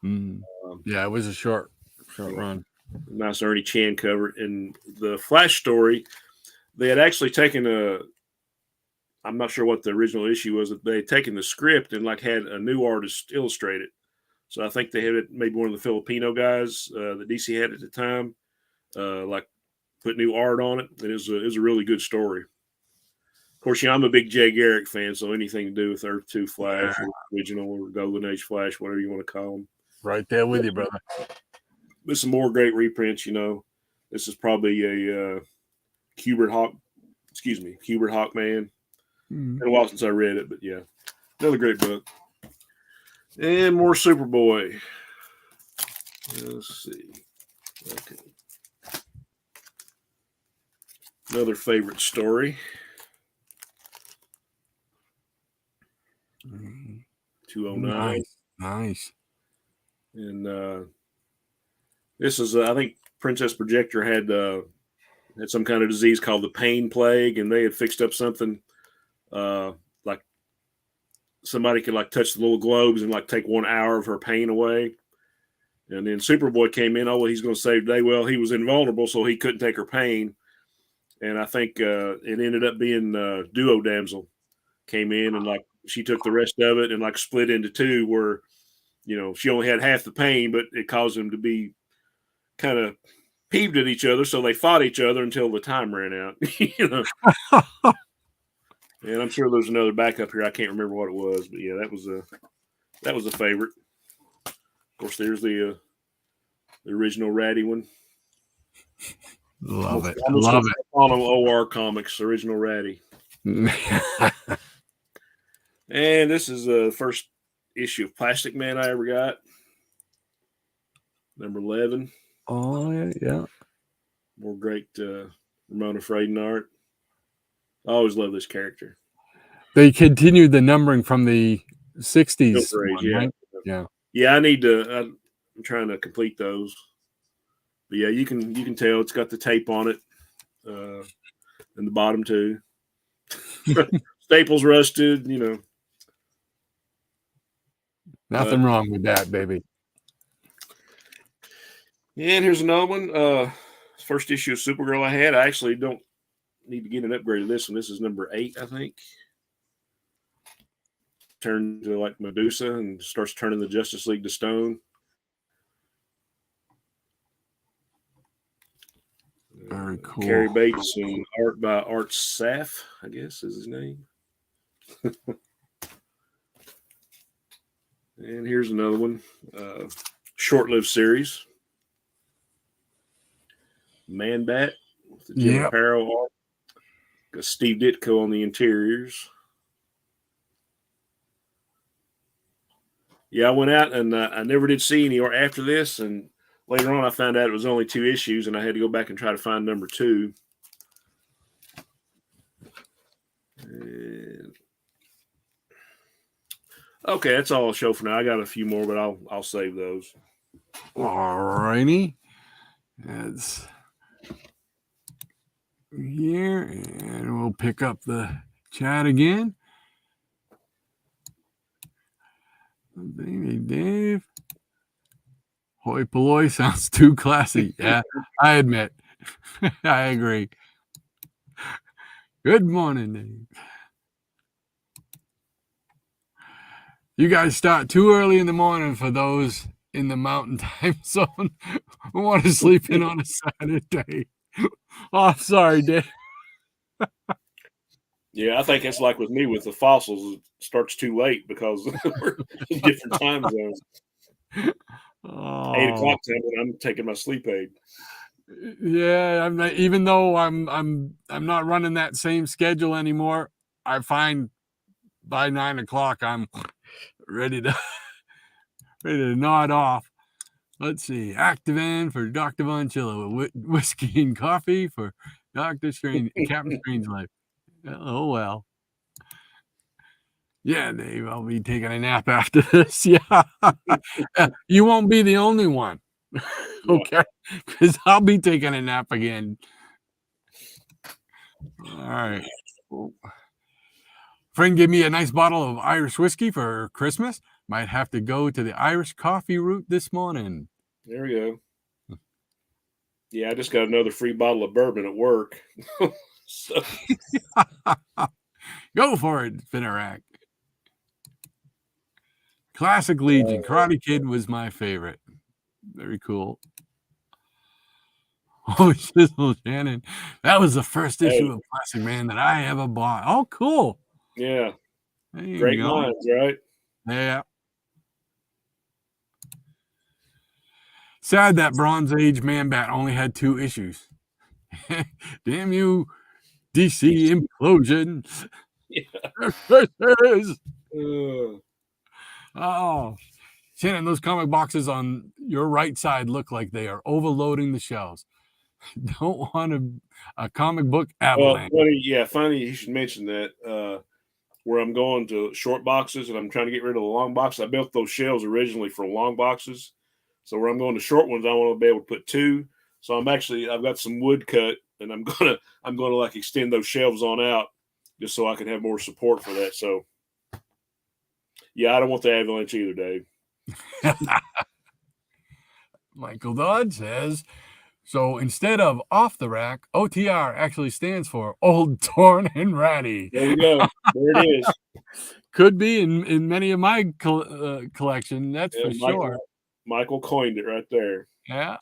Yeah, it was a short run. Nice Ernie Chan cover. And the Flash story, they had actually taken I'm not sure what the original issue was. They had taken the script and like had a new artist illustrate it. So I think they had maybe one of the Filipino guys that DC had at the time, like put new art on it. It was a really good story. Of course, I'm a big Jay Garrick fan, so anything to do with Earth 2 Flash or original or Golden Age Flash, whatever you want to call them. Right there with you, brother. There's some more great reprints, This is probably a Hubert Hawkman. Been a while since I read it, but yeah, another great book. And more Superboy. Let's see. Okay. Another favorite story. 209. Nice. And this is, I think, Princess Projector had some kind of disease called the pain plague, and they had fixed up something like somebody could like touch the little globes and like take 1 hour of her pain away. And then Superboy came in. Oh, well, he's going to save the day. Well, he was invulnerable, so he couldn't take her pain. And I think it ended up being Duo Damsel came in and like she took the rest of it and like split into two where, she only had half the pain, but it caused them to be kind of peeved at each other. So they fought each other until the time ran out, And I'm sure there's another backup here. I can't remember what it was, but yeah, that was a favorite. Of course, there's the original Ratty one. Love it. Love it. On OR Comics, original Ratty. And this is the first issue of Plastic Man I ever got. Number 11. Oh, yeah. More great Ramona Fraden art. I always love this character. They continued the numbering from the 60s. One, yeah. Right? Yeah, I need to. I'm trying to complete those. But yeah, you can tell it's got the tape on it, and the bottom too. Staples rusted, Nothing wrong with that, baby. And here's another one. First issue of Supergirl I had. I actually don't need to get an upgrade of this one. This is number 8, I think. Turned to like Medusa and starts turning the Justice League to stone. Very cool. Carrie Bates and art by Art Saf, I guess is his name. And here's another one. Short-lived series. Man Bat with the Jim Aparo art. Got Steve Ditko on the interiors. Yeah, I went out and I never did see any after this, and later on I found out it was only 2 issues, and I had to go back and try to find number 2. And okay, that's all I'll show for now. I got a few more, but I'll save those. All righty. It's here, and we'll pick up the chat again. Baby Dave. Hoi polloi sounds too classy. Yeah, I admit. I agree. Good morning, Dave. You guys start too early in the morning for those in the mountain time zone who want to sleep in on a Saturday. Oh, sorry, Dave. Yeah, I think it's like with me with the fossils. It starts too late because we're in different time zones. 8 o'clock time when I'm taking my sleep aid. Yeah, I'm not, even though I'm not running that same schedule anymore. I find by 9 o'clock I'm ready to nod off. Let's see, Activan for Dr. Von Chillo, whiskey and coffee for Dr. Strange, Captain Strangelove. Oh well. Yeah, Dave, I'll be taking a nap after this. Yeah, you won't be the only one. Okay, because I'll be taking a nap again. All right. Friend gave me a nice bottle of Irish whiskey for Christmas. Might have to go to the Irish coffee route this morning. There we go. Yeah, I just got another free bottle of bourbon at work. So. Go for it, Finnerack. Classic Legion. Karate Kid was my favorite. Very cool. Oh, Shizzle Shannon. That was the first issue of Classic Man that I ever bought. Oh, cool. Yeah. Great minds, right? Yeah. Sad that Bronze Age Man Bat only had 2 issues. Damn you, DC implosion. Yeah. Oh, Shannon, those comic boxes on your right side look like they are overloading the shelves. Don't want a comic book avalanche. Well, funny you should mention that. Where I'm going to short boxes and I'm trying to get rid of the long boxes. I built those shelves originally for long boxes. So where I'm going to short ones, I want to be able to put 2. So I've got some wood cut and I'm gonna like extend those shelves on out just so I can have more support for that. So yeah, I don't want the avalanche either, Dave. Michael Dodd says, so instead of off the rack, OTR actually stands for old, torn, and ratty. There we go. There it is. Could be in many of my collection. That's for sure. Michael coined it right there. Yeah.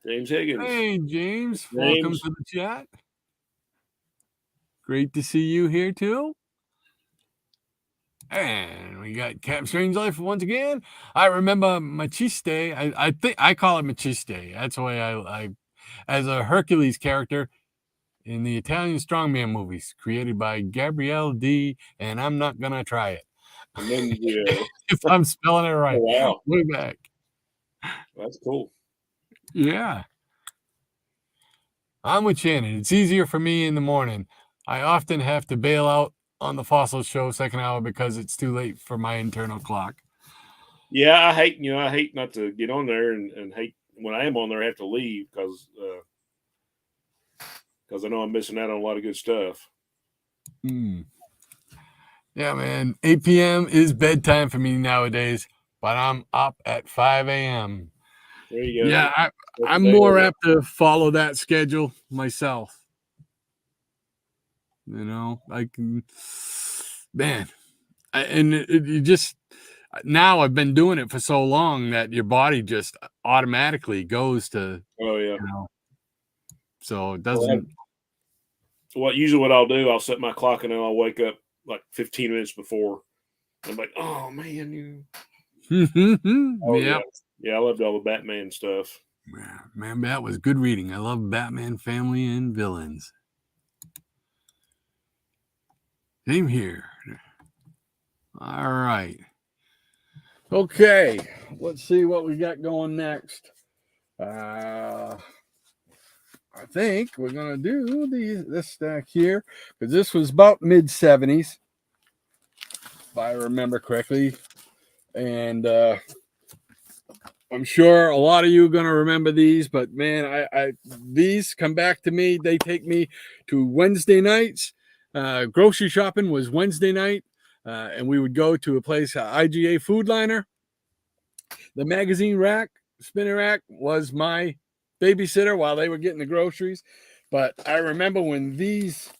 James Higgins. Hey, James. Welcome to the chat. Great to see you here, too. And we got Cap Strangelove once again. I remember Machiste. I think I call it Machiste. That's why I as a Hercules character in the Italian strongman movies created by Gabrielle D. And I'm not gonna try it. And then, yeah. If I'm spelling it right. Oh, wow. Way back. That's cool. Yeah. I'm with Shannon. It's easier for me in the morning. I often have to bail out on the Fossil Show second hour because it's too late for my internal clock. Yeah, I hate not to get on there and hate when I am on there, I have to leave because I know I'm missing out on a lot of good stuff. Yeah, man. 8 p.m. is bedtime for me nowadays, but I'm up at 5 a.m. There you go. Yeah, I'm more apt to follow that schedule myself. You know, I can, man. You just, now I've been doing it for so long that your body just automatically goes to, oh, yeah. You know, so it doesn't. Usually what I'll do, I'll set my clock and then I'll wake up like 15 minutes before. I'm like, oh, man. Yeah. Yeah, I loved all the Batman stuff. Man, that was good reading. I love Batman family and villains. Same here. All right. Okay, let's see what we got going next. I think we're gonna do this stack here because this was about mid-70s, if I remember correctly, and I'm sure a lot of you are going to remember these, but man, these come back to me. They take me to Wednesday nights. Grocery shopping was Wednesday night, and we would go to a place, IGA Food Liner. The magazine rack, spinner rack, was my babysitter while they were getting the groceries. But I remember when these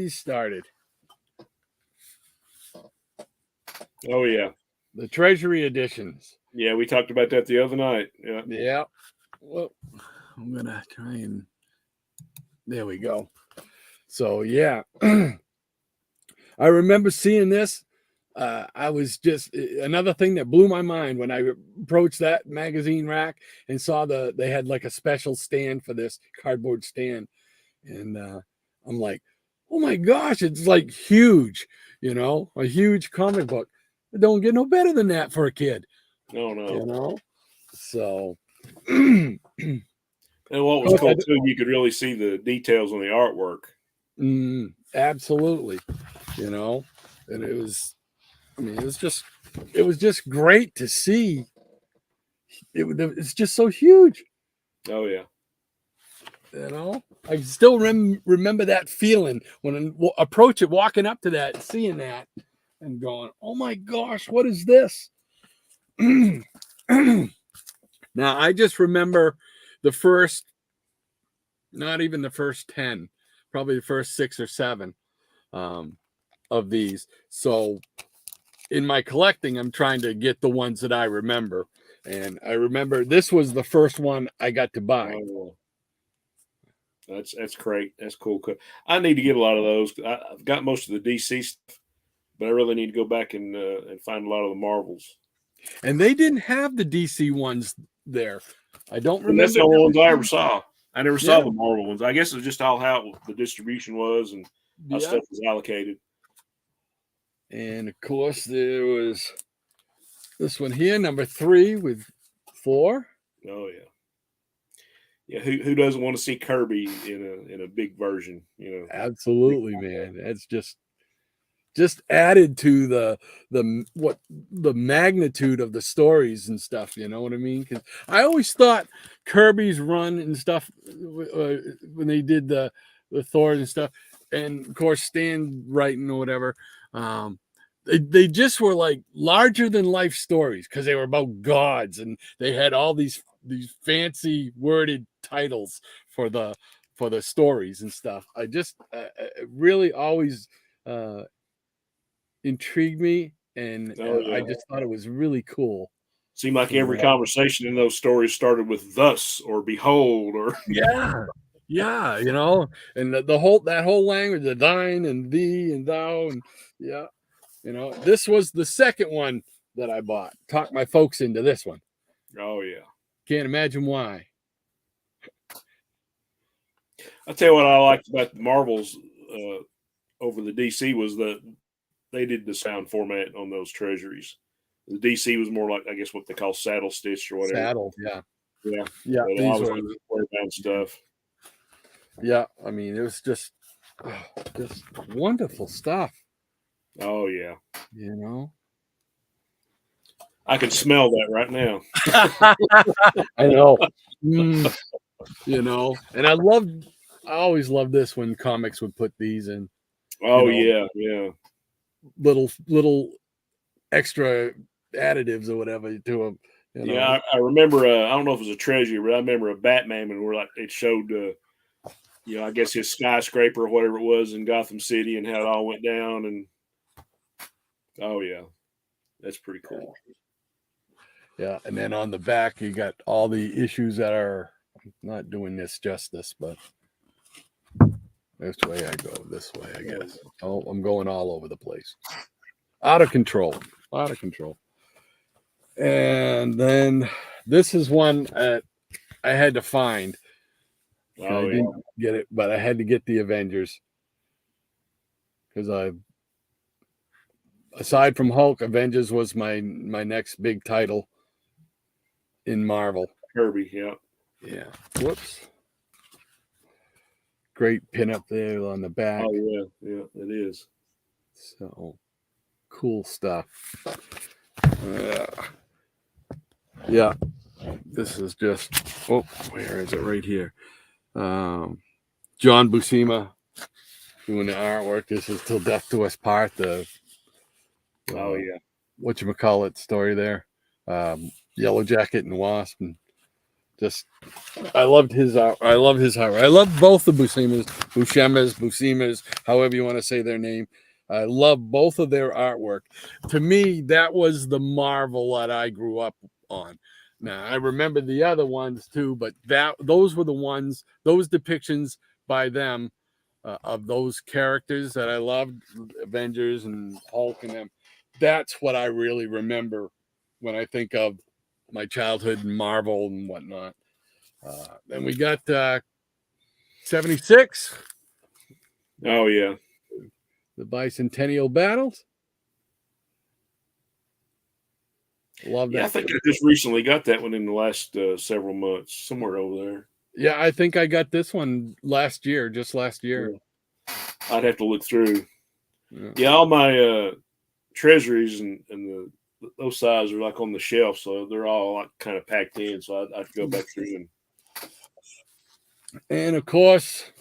started. Oh yeah, The Treasury editions. yeah. We talked about that the other night. Yeah. Yeah. Well, I'm gonna try and. There we go. So yeah, I remember seeing this. I was just another thing that blew my mind when I approached that magazine rack and saw they had like a special stand for this cardboard stand, and I'm like, oh my gosh, it's like huge, a huge comic book. It don't get no better than that for a kid. No. So. And what was cool too, you could really see the details on the artwork. Absolutely, and it was just great to see. It's just so huge. Oh yeah. I still remember that feeling when I approach it, walking up to that, seeing that, and going, "Oh my gosh, what is this?" Now I just remember the first. Not even the first 10, probably the first 6 or 7 of these. So in my collecting, I'm trying to get the ones that I remember. And I remember this was the first one I got to buy. Oh, that's great. That's cool. I need to get a lot of those. I've got most of the DC stuff, but I really need to go back and find a lot of the Marvels. And they didn't have the DC ones there. I don't remember. And that's the only ones I ever saw. I never saw the Marvel ones. I guess it's just all how the distribution was and how stuff was allocated. And of course, there was this one here, number 3 with 4. Oh yeah, yeah. Who doesn't want to see Kirby in a big version? Absolutely, man. That's just added to the magnitude of the stories and stuff, you know what I mean? Because I always thought Kirby's run and stuff when they did the Thor and stuff, and of course Stan writing or whatever, they just were like larger than life stories because they were about gods and they had all these fancy worded titles for the stories and stuff. I just really always intrigued me, and I just thought it was really cool. Seemed like every conversation in those stories started with "thus" or "behold" or yeah, and the whole language, the thine and thee and thou, and this was the second one that I bought. Talked my folks into this one. Oh yeah, can't imagine why. I'll tell you what I liked about the Marvels over the DC was that they did the sound format on those treasuries. The DC was more like, I guess, what they call saddle stitch or whatever. Saddle, yeah. These were stuff. Yeah, I mean, it was just wonderful stuff. Oh yeah, I can smell that right now. I know. And I always loved this when comics would put these in. Oh yeah. Little extra additives or whatever to them. Yeah, I remember. I don't know if it was a treasury, but I remember a Batman and where like it showed, I guess his skyscraper or whatever it was in Gotham City and how it all went down. And oh yeah, that's pretty cool. Yeah, and then on the back you got all the issues that are not doing this justice, but this way I go. This way, I guess. Oh, I'm going all over the place. Out of control. And then this is one that I had to find. I didn't get it, but I had to get the Avengers because aside from Hulk, Avengers was my next big title in Marvel. Kirby, yeah. Yeah. Whoops. Great pin up there on the back. Oh yeah, yeah, it is. So cool stuff. Yeah. This is just, oh, where is it? Right here. John Buscema doing the artwork. This is Till Death Do Us Part, the Oh yeah. whatchamacallit story there. Yellow Jacket and Wasp, and just I loved his art. I love his art. I love both the Buscemas, however you want to say their name. I love both of their artwork. To me, that was the Marvel that I grew up on. Now I remember the other ones too, but those were the ones, those depictions by them of those characters that I loved, Avengers and Hulk and them. That's what I really remember when I think of my childhood and Marvel and whatnot. Then we got 76. Oh yeah. The Bicentennial Battles. Love that. Yeah, I think I just recently got that one in the last several months, somewhere over there. Yeah, I think I got this one just last year. Yeah. I'd have to look through. Yeah, all my treasuries and those sizes are like on the shelf, so they're all like kind of packed in. So I'd go back through and of course,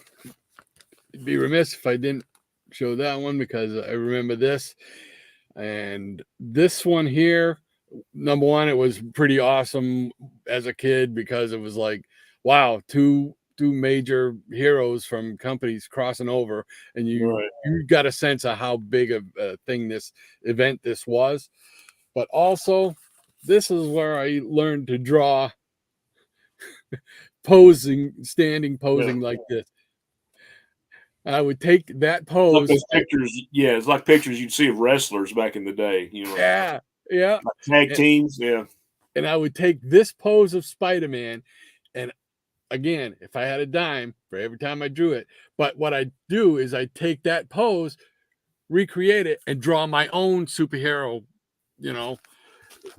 it'd be remiss if I didn't show that one because I remember this. And this one here, number one, it was pretty awesome as a kid because it was like, wow, two major heroes from companies crossing over, and you got a sense of how big of a thing this was. But also, this is where I learned to draw standing posing like this. I would take that pose. Like those pictures, yeah, it's like pictures you'd see of wrestlers back in the day. You know, yeah. Like tag teams, yeah. And I would take this pose of Spider-Man, and again, if I had a dime for every time I drew it, but what I do is I take that pose, recreate it, and draw my own superhero,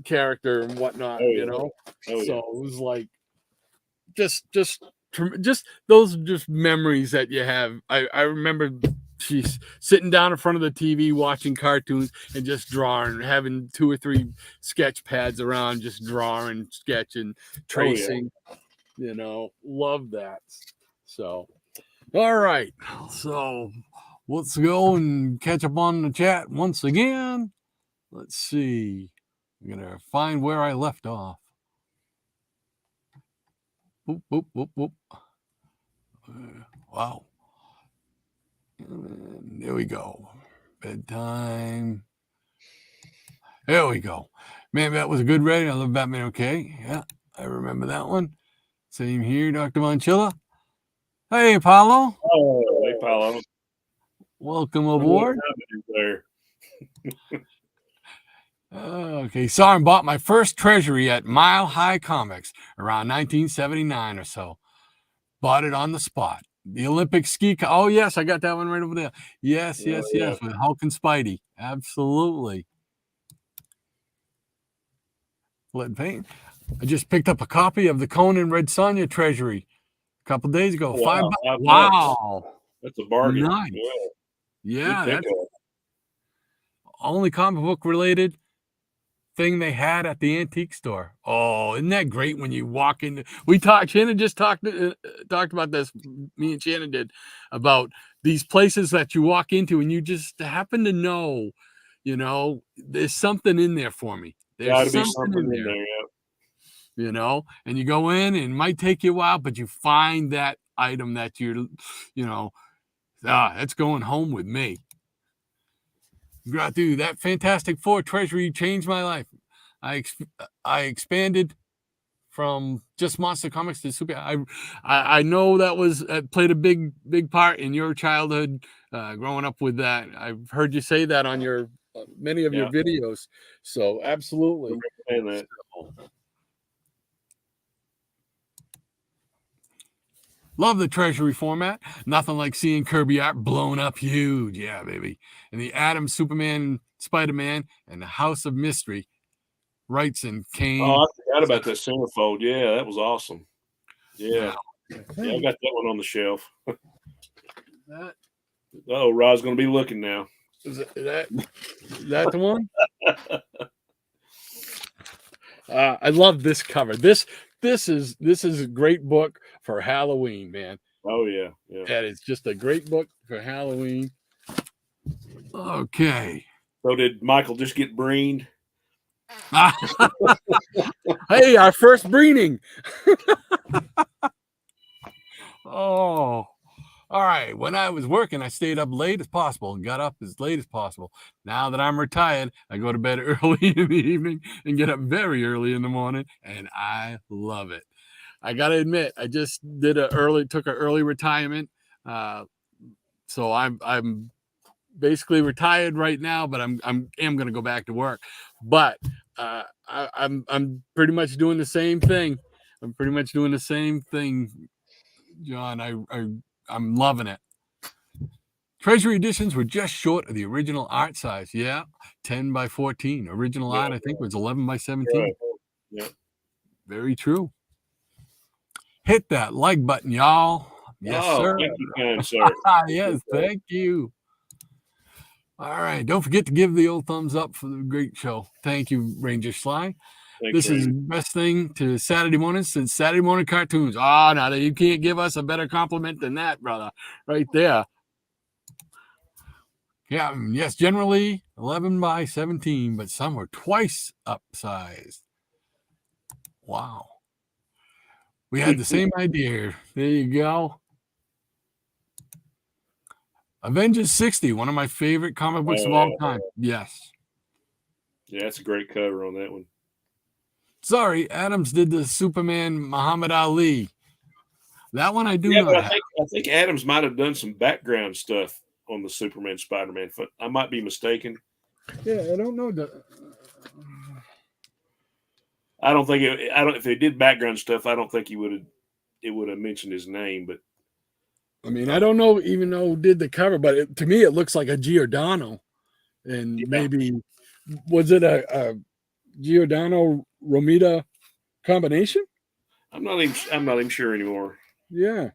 character and whatnot. So it was like just those just memories that you have. I remember she's sitting down in front of the TV watching cartoons and just drawing, having 2 or 3 sketch pads around, just drawing, sketching, tracing. Love that. So, all right. So let's go and catch up on the chat once again. Let's see. I'm gonna find where I left off. Boop, boop, boop, boop. Wow. And there we go. Bedtime. There we go. Man, that was a good rating. I love Batman. Okay. Yeah, I remember that one. Same here, Dr. Monchilla. Hey, Paulo. Oh, hey, Paulo. Welcome aboard. There. Okay, saw and bought my first treasury at Mile High Comics around 1979 or so. Bought it on the spot. The Olympic ski. Oh, yes, I got that one right over there. Yes, yes, with Hulk and Spidey. Absolutely. Lead paint. I just picked up a copy of the Conan Red Sonja treasury a couple days ago. Wow, $5. Wow. That's a bargain. Nice. Yeah, that's only comic book related thing they had at the antique store. Oh, isn't that great when you walk in? Shannon just talked about this. Me and Shannon did about these places that you walk into and you just happen to know, there's something in there for me. There's something in there, and you go in and it might take you a while, but you find that item that that's going home with me. Dude, that Fantastic Four treasury changed my life. I expanded from just Monster Comics to Super. I know that was played a big part in your childhood, growing up with that. I've heard you say that on your many of your videos. So absolutely. Love the treasury format. Nothing like seeing Kirby art blown up huge. Yeah, baby. And the Atom Superman Spider-Man and the House of Mystery. Writes in Kane. Oh, I forgot about that centerfold. Yeah, that was awesome. Yeah. Now, Yeah, I got that one on the shelf. that, Oh, Rod's going to be looking now. is that the one? I love this cover. This is a great book for Halloween, man. Oh, yeah. Yeah. That is just a great book for Halloween. Okay. So did Michael just get breened? Hey, our first breening. Oh, all right. When I was working, I stayed up late as possible and got up as late as possible. Now that I'm retired, I go to bed early in the evening and get up very early in the morning, and I love it. I got to admit, I just took an early retirement. So I'm basically retired right now, but I'm going to go back to work. But I'm pretty much doing the same thing. I'm pretty much doing the same thing, John. I'm loving it. Treasury editions were just short of the original art size. Yeah, 10 by 14. Original art, I think, was 11 by 17. Right. Yeah. Very true. Hit that like button, y'all. Yes, sir. Thank you, kind sir. Yes, thank you. All right. Don't forget to give the old thumbs up for the great show. Thank you, Ranger Sly. Thanks, This is the best thing to Saturday morning since Saturday morning cartoons. Oh, now you can't give us a better compliment than that, brother. Right there. Yeah, yes, generally 11 by 17, but some were twice upsized. Wow. We had the same idea. There you go. Avengers 60, one of my favorite comic books of all time. Yes. Yeah, that's a great cover on that one. Sorry, Adams did the Superman Muhammad Ali. That one I do not have. I think Adams might have done some background stuff on the Superman Spider-Man. I might be mistaken. Yeah, I don't know. I don't think if they did background stuff, I don't think it would have mentioned his name. But I mean, I don't know even know who did the cover, but to me it looks like a Giordano, and maybe was it a Giordano Romita combination? I'm not even sure anymore. Yeah,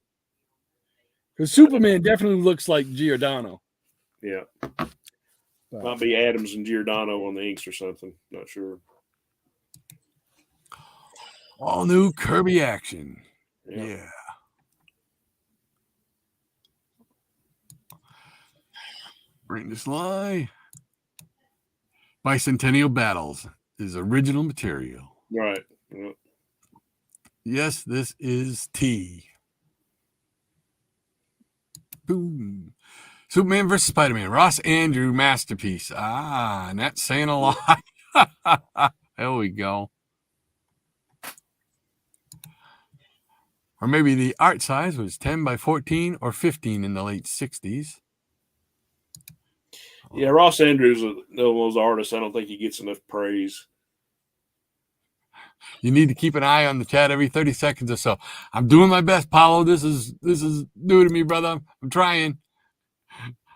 because Superman definitely looks like Giordano. Yeah, might be Adams and Giordano on the inks or something. Not sure. All new Kirby action. Yeah. Bring this lie. Bicentennial Battles is original material. Right. Yep. Yes, this is T. Boom. Superman versus Spider-Man. Ross Andrew masterpiece. And that's saying a lot. There we go. Or maybe the art size was 10 by 14 or 15 in the late 60s. Yeah, Ross Andrews is one of those artists. I don't think he gets enough praise. You need to keep an eye on the chat every 30 seconds or so. I'm doing my best, Paulo. This is new to me, brother. I'm trying.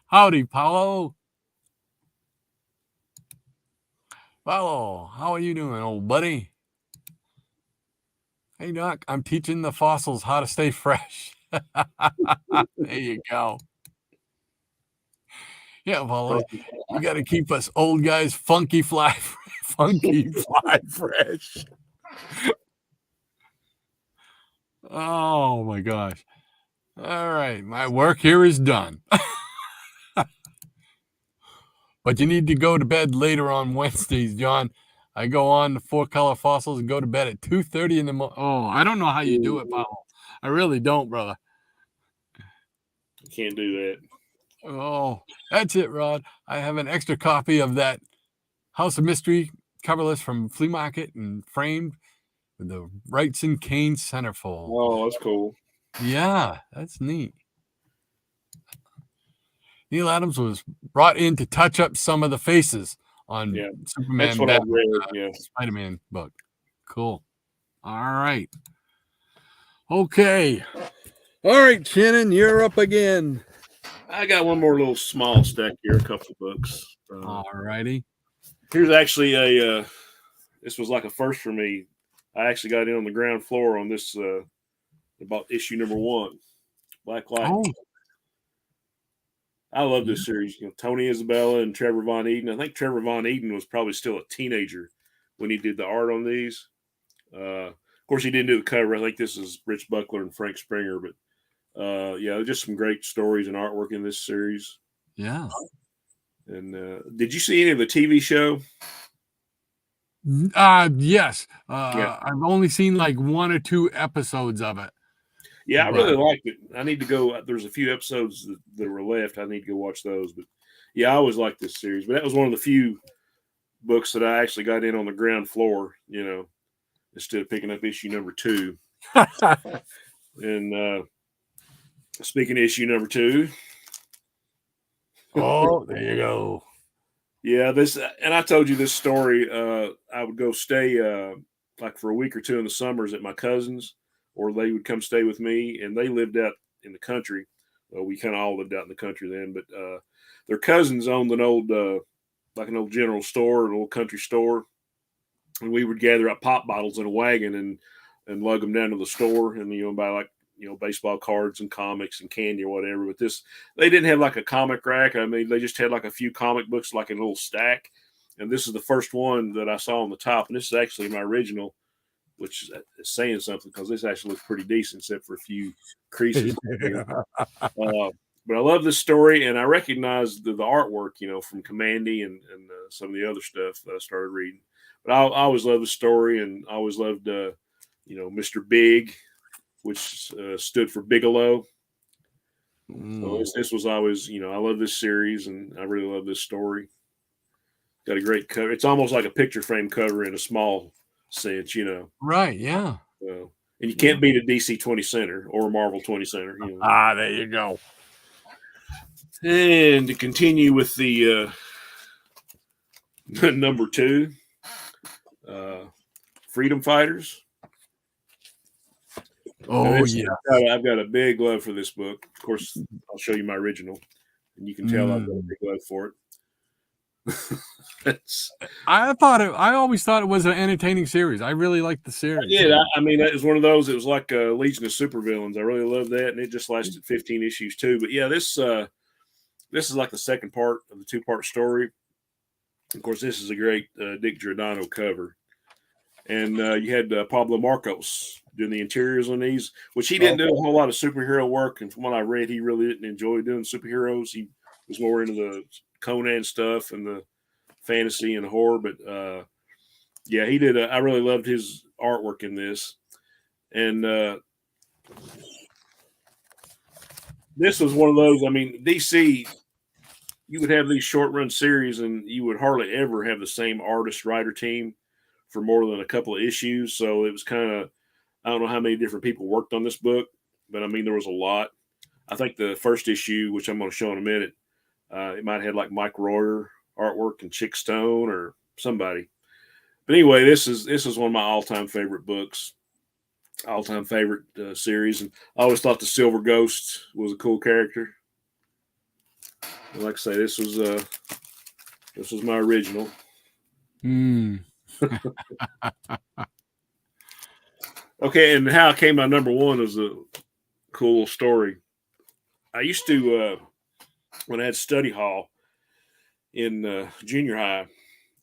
Howdy, Paulo. Paulo, how are you doing, old buddy? Hey, Doc, I'm teaching the fossils how to stay fresh. There you go. Yeah, Paulo, you got to keep us old guys funky fly fresh. Oh, my gosh. All right, my work here is done. But you need to go to bed later on Wednesdays, John. I go on the 4-Color Fossils and go to bed at 2:30 in the morning. Oh, I don't know how you do it, Paulo. I really don't, brother. I can't do that. Oh, that's it, Rod. I have an extra copy of that House of Mystery coverless from Flea Market and framed with the Wrights and Kane centerfold. Oh, that's cool. Yeah, that's neat. Neil Adams was brought in to touch up some of the faces on Superman. That's what I read. Spider-Man book. Cool. All right. Okay. All right, Shannon, you're up again. I got one more little small stack here, a couple of books. All righty. Here's actually a this was like a first for me. I actually got in on the ground floor on this about issue number 1, Black Light. Oh, I love this series. You know, Tony Isabella and Trevor Von Eden. I think Trevor Von Eden was probably still a teenager when he did the art on these. Of course, he didn't do the cover. I think this is Rich Buckler and Frank Springer. But yeah, just some great stories and artwork in this series. yeah. And did you see any of the TV show? Yes. Yeah. I've only seen like 1 or 2 episodes of it. Yeah, I really liked it. I need to go. There's a few episodes that were left. I need to go watch those. But yeah, I always liked this series. But that was one of the few books that I actually got in on the ground floor, you know, instead of picking up issue number 2. And speaking of issue number 2. Oh, there you go. Yeah, and I told you this story. I would go stay like for a week or 2 in the summers at my cousin's, or they would come stay with me, and they lived out in the country. Well, we kind of all lived out in the country then, but their cousins owned an old, like an old general store, an old country store, and we would gather up pop bottles in a wagon and lug them down to the store, and buy like baseball cards and comics and candy or whatever. But they didn't have like a comic rack. I mean, they just had like a few comic books, like in a little stack. And this is the first one that I saw on the top, and this is actually my original, which is saying something because this actually looks pretty decent, except for a few creases. But I love this story, and I recognize the artwork, from Commandy and some of the other stuff that I started reading. But I always loved the story, and I always loved, Mr. Big, which stood for Bigelow. So this was always, I love this series, and I really love this story. Got a great cover. It's almost like a picture frame cover in a small sense, Right, yeah. And you can't beat a DC 20 center or a Marvel 20 center. There you go. And to continue with the number 2, Freedom Fighters. Oh, yeah. I've got a big love for this book. Of course, I'll show you my original, and you can tell I've got a big love for it. I always thought it was an entertaining series. I really liked the series. Yeah, I mean, it was one of those. It was like Legion of Supervillains. I really loved that, and it just lasted 15 issues too. But yeah, this is like the second part of the 2-part story. Of course, this is a great Dick Giordano cover, and you had Pablo Marcos doing the interiors on these, which he didn't do a whole lot of superhero work. And from what I read, he really didn't enjoy doing superheroes. He was more into the Conan stuff and the fantasy and horror. But yeah, he did. I really loved his artwork in this. And this was one of those. I mean, DC, you would have these short run series, and you would hardly ever have the same artist writer team for more than a couple of issues. So it was kind of, I don't know how many different people worked on this book, but I mean, there was a lot. I think the first issue, which I'm going to show in a minute, it might have had like Mike Royer artwork and Chick Stone or somebody. But anyway, this is one of my all-time favorite books, all-time favorite series. And I always thought the Silver Ghost was a cool character. And like I say, this was my original. Okay, and how I came by number 1 is a cool story. I used to, when I had study hall in junior high,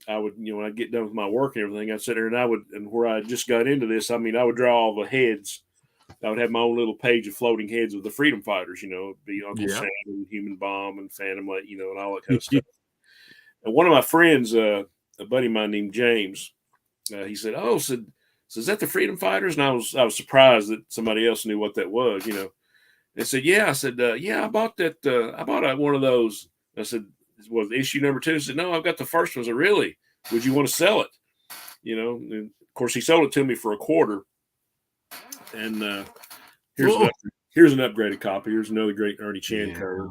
I would, when I'd get done with my work and everything, I'd sit there and where I just got into this, I mean, I would draw all the heads. I would have my own little page of floating heads of the Freedom Fighters, it'd be Uncle Shannon, Human Bomb, and Phantom, and all that kind of stuff. And one of my friends, a buddy of mine named James, he said, so is that the Freedom Fighters? And I was surprised that somebody else knew what that was, They said, yeah. I said, yeah, I bought that. I bought one of those. I said, was issue number 2? He said, no, I've got the first one. I said, really? Would you want to sell it? And of course, he sold it to me for $0.25. And here's an upgraded copy. Here's another great Ernie Chan cover.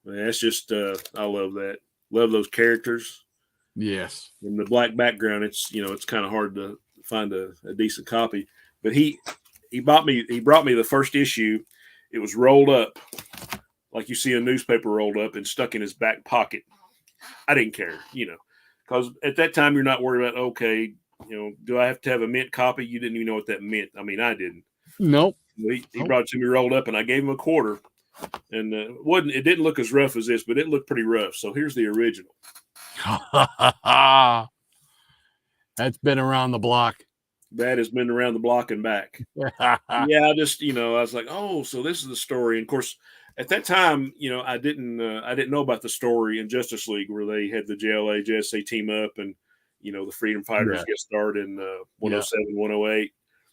Man, that's just, I love that. Love those characters. Yes. In the black background, it's kind of hard to find a decent copy. But he brought me the first issue. It was rolled up like you see a newspaper rolled up and stuck in his back pocket. I didn't care, because at that time you're not worried about, okay, do I have to have a mint copy? You didn't even know what that meant. I mean, I didn't. Nope. He brought it to me rolled up, and I gave him a quarter. And it didn't look as rough as this, but it looked pretty rough. So here's the original. That's been around the block. That has been around the block and back. Yeah, I just I was like, oh, so this is the story. And of course, at that time, I didn't know about the story in Justice League where they had the JLA JSA team up, and the Freedom Fighters get started in 107, 108.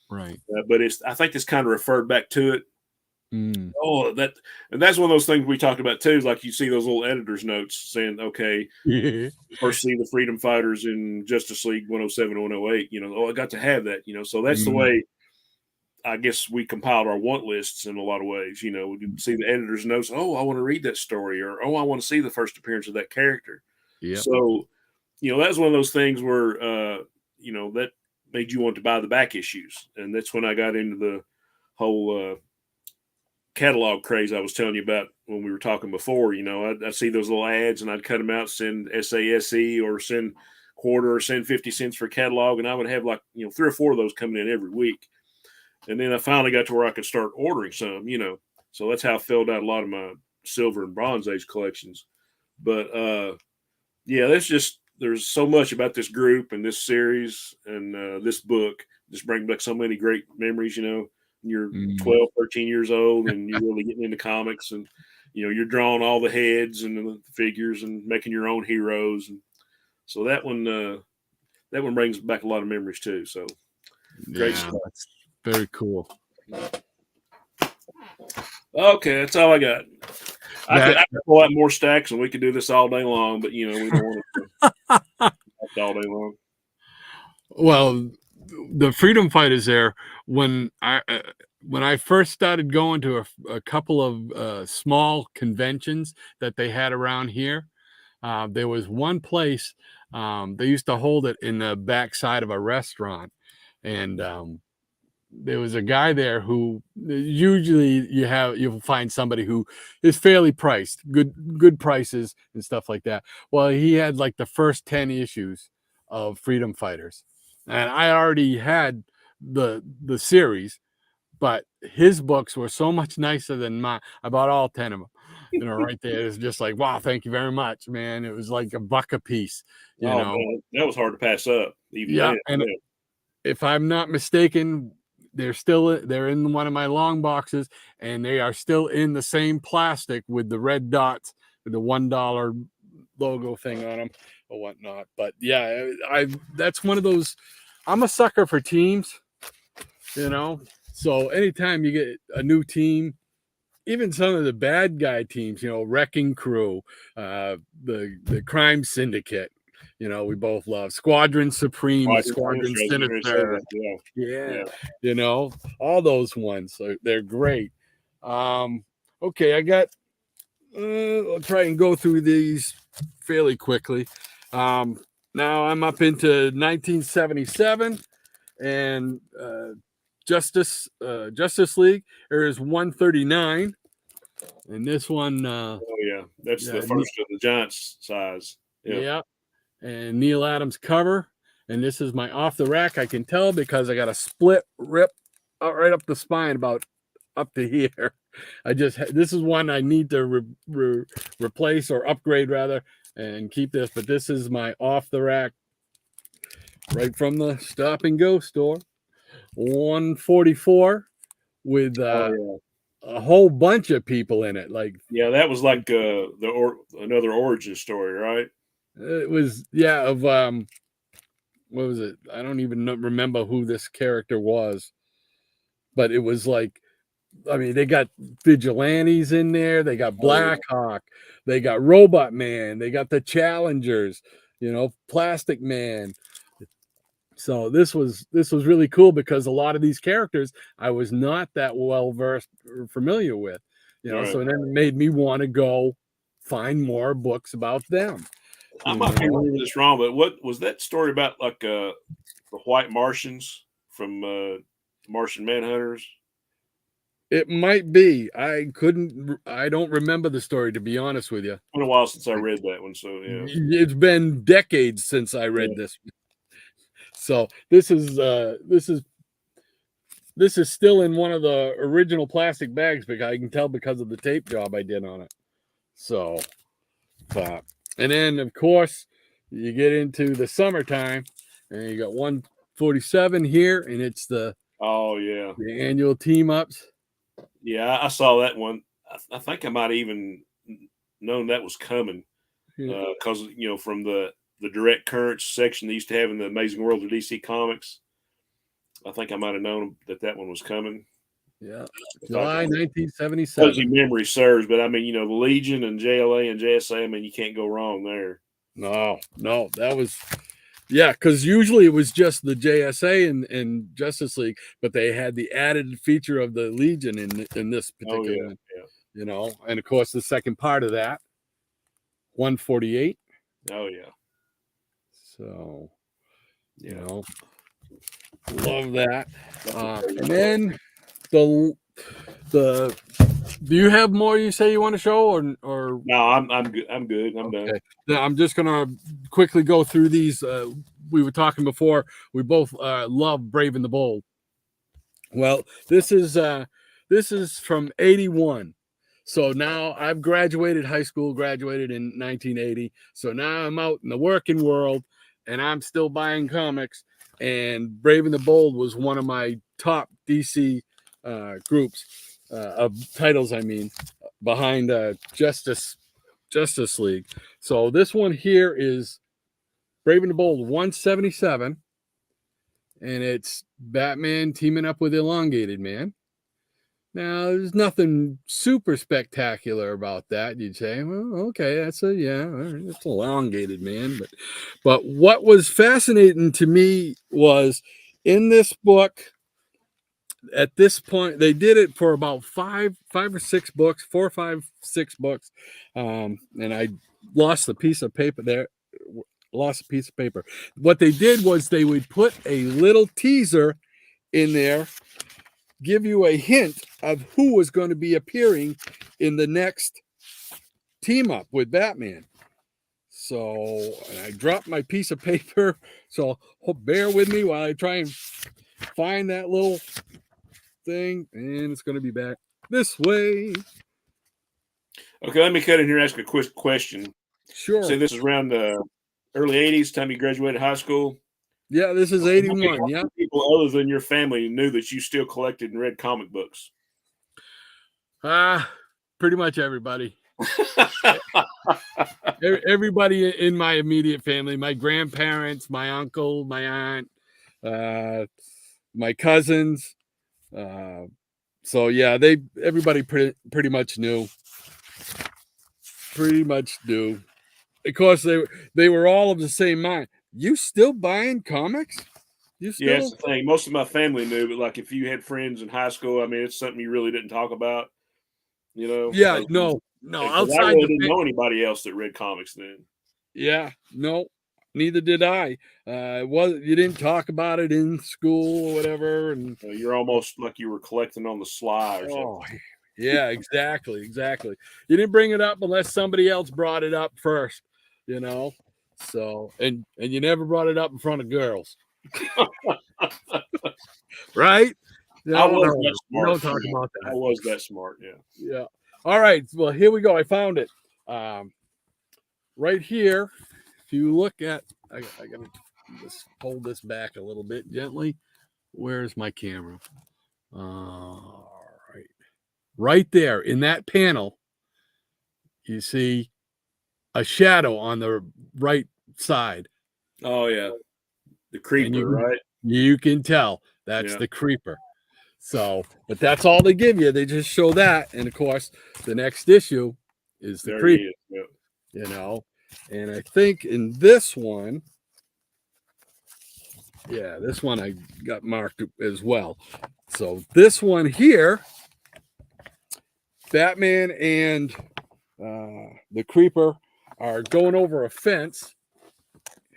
Right. But I think this kind of referred back to it. Mm. Oh, that's one of those things we talked about too. Is like you see those little editor's notes saying, okay, first see the Freedom Fighters in Justice League 107, 108. I got to have that. So that's the way. I guess we compiled our want lists in a lot of ways. We can see the editor's notes. Oh, I want to read that story, or oh, I want to see the first appearance of that character. Yeah. So, that was one of those things where that made you want to buy the back issues, and that's when I got into the whole catalog craze I was telling you about when we were talking before. I'd see those little ads and I'd cut them out, send SASE or send quarter or send 50 cents for catalog. And I would have 3 or 4 of those coming in every week. And then I finally got to where I could start ordering some, so that's how I filled out a lot of my silver and bronze age collections. But there's so much about this group and this series and this book just brings back so many great memories, you're 12, 13 years old and you're really getting into comics, and you're drawing all the heads and the figures and making your own heroes, and so that one brings back a lot of memories too. So great stuff. That's very cool. Okay, that's all I got. I could pull out more stacks and we could do this all day long, but we don't want to all day long. Well, the Freedom Fighters there, when I first started going to a couple of small conventions that they had around here, there was one place they used to hold it in the backside of a restaurant, and there was a guy there who usually you'll find somebody who is fairly priced, good prices and stuff like that. Well, he had like the first 10 issues of Freedom Fighters, and I already had the series, but his books were so much nicer than mine. I bought all 10 of them. Right there. It's just like, wow, thank you very much, man. It was like $1 a piece. Man, that was hard to pass up. And if I'm not mistaken, they're in one of my long boxes, and they are still in the same plastic with the red dots with the $1 logo thing on them or whatnot. But yeah, that's one of those. I'm a sucker for teams, so anytime you get a new team, even some of the bad guy teams, Wrecking Crew, the Crime Syndicate, we both love Squadron Supreme, Squadron Sinister. Yeah. All those ones. So they're great. Okay, I'll try and go through these fairly quickly. Now I'm up into 1977 and Justice League. There is 139. And this one that's the first of the Giants size. Yeah. And Neil Adams cover, and this is my off the rack. I can tell because I got a split rip right up the spine, about up to here. This is one I need to replace or upgrade rather, and keep this. But this is my off the rack, right from the Stop and Go store. 144 with a whole bunch of people in it. That was like another origin story, right? It was of what was it? I don't even remember who this character was, but it was like, I mean, they got vigilantes in there, they got Blackhawk, they got Robot Man, they got the Challengers, Plastic Man. So this was really cool because a lot of these characters I was not that well versed or familiar with, so then it made me want to go find more books about them. I might be reading this wrong, but what was that story about? Like the White Martians from Martian Manhunters? It might be. I don't remember the story, to be honest with you. It's been a while since I read that one, so yeah. It's been decades since I read this. So this is still in one of the original plastic bags, because I can tell because of the tape job I did on it. So, and then of course you get into the summertime, and you got 147 here, and it's the annual team ups. Yeah, I saw that one. I think I might have even known that was coming because from the direct currents section they used to have in the Amazing World of DC Comics. I think I might have known that one was coming. Yeah, July 1977. Fuzzy memory serves, but I mean, the Legion and JLA and JSA. I mean, you can't go wrong there. No, that was. Yeah, because usually it was just the JSA and Justice League, but they had the added feature of the Legion in this particular one. Yeah. And of course the second part of that, 148. Oh yeah. So, love that. And then the do you have more you say you want to show, or no? I'm good. I'm good. I'm done. Now, I'm just gonna quickly go through these. We were talking before. We both love Brave and the Bold. Well, this is from 81. So now I've graduated high school, graduated in 1980. So now I'm out in the working world, and I'm still buying comics. And Brave and the Bold was one of my top DC groups of titles. I mean, behind Justice League. So this one here is Brave and the Bold 177, and it's Batman teaming up with Elongated Man. Now, there's nothing super spectacular about that. You'd say, well, okay, it's Elongated Man. But what was fascinating to me was in this book, at this point, they did it for about 4 or 6 books, and I lost a piece of paper there. What they did was they would put a little teaser in there, give you a hint of who was going to be appearing in the next team up with Batman. So I dropped my piece of paper, so bear with me while I try and find that little thing, and it's going to be back this way. Okay, let me cut in here and ask a quick question. Sure. So this is around the early 80s, time you graduated high school? Yeah, this is 81. Yeah. People other than your family knew that you still collected and read comic books? Pretty much everybody. Everybody in my immediate family, my grandparents, my uncle, my aunt, my cousins. So yeah, everybody pretty much knew. Of course, they were all of the same mind. You still buying comics? Yeah, that's the thing. Most of my family knew, but like if you had friends in high school, I mean, it's something you really didn't talk about. Yeah, no. Outside, I really didn't know anybody else that read comics then. Yeah, no, neither did I. You didn't talk about it in school or whatever, and you're almost like you were collecting on the sly or something. Yeah, exactly. You didn't bring it up unless somebody else brought it up first, So, and you never brought it up in front of girls, right? I was that smart. Don't talk about that. I was that smart. Yeah. Yeah. All right. Well, here we go. I found it. Right here. If you look at, I gotta just hold this back a little bit gently. Where's my camera? Right there in that panel, you see a shadow on the right side. Oh yeah, the creeper, right? You can tell that's the creeper. So, but that's all they give you. They just show that, and of course, the next issue is the creeper. And I think in this one, this one I got marked as well. So this one here, Batman and the creeper are going over a fence,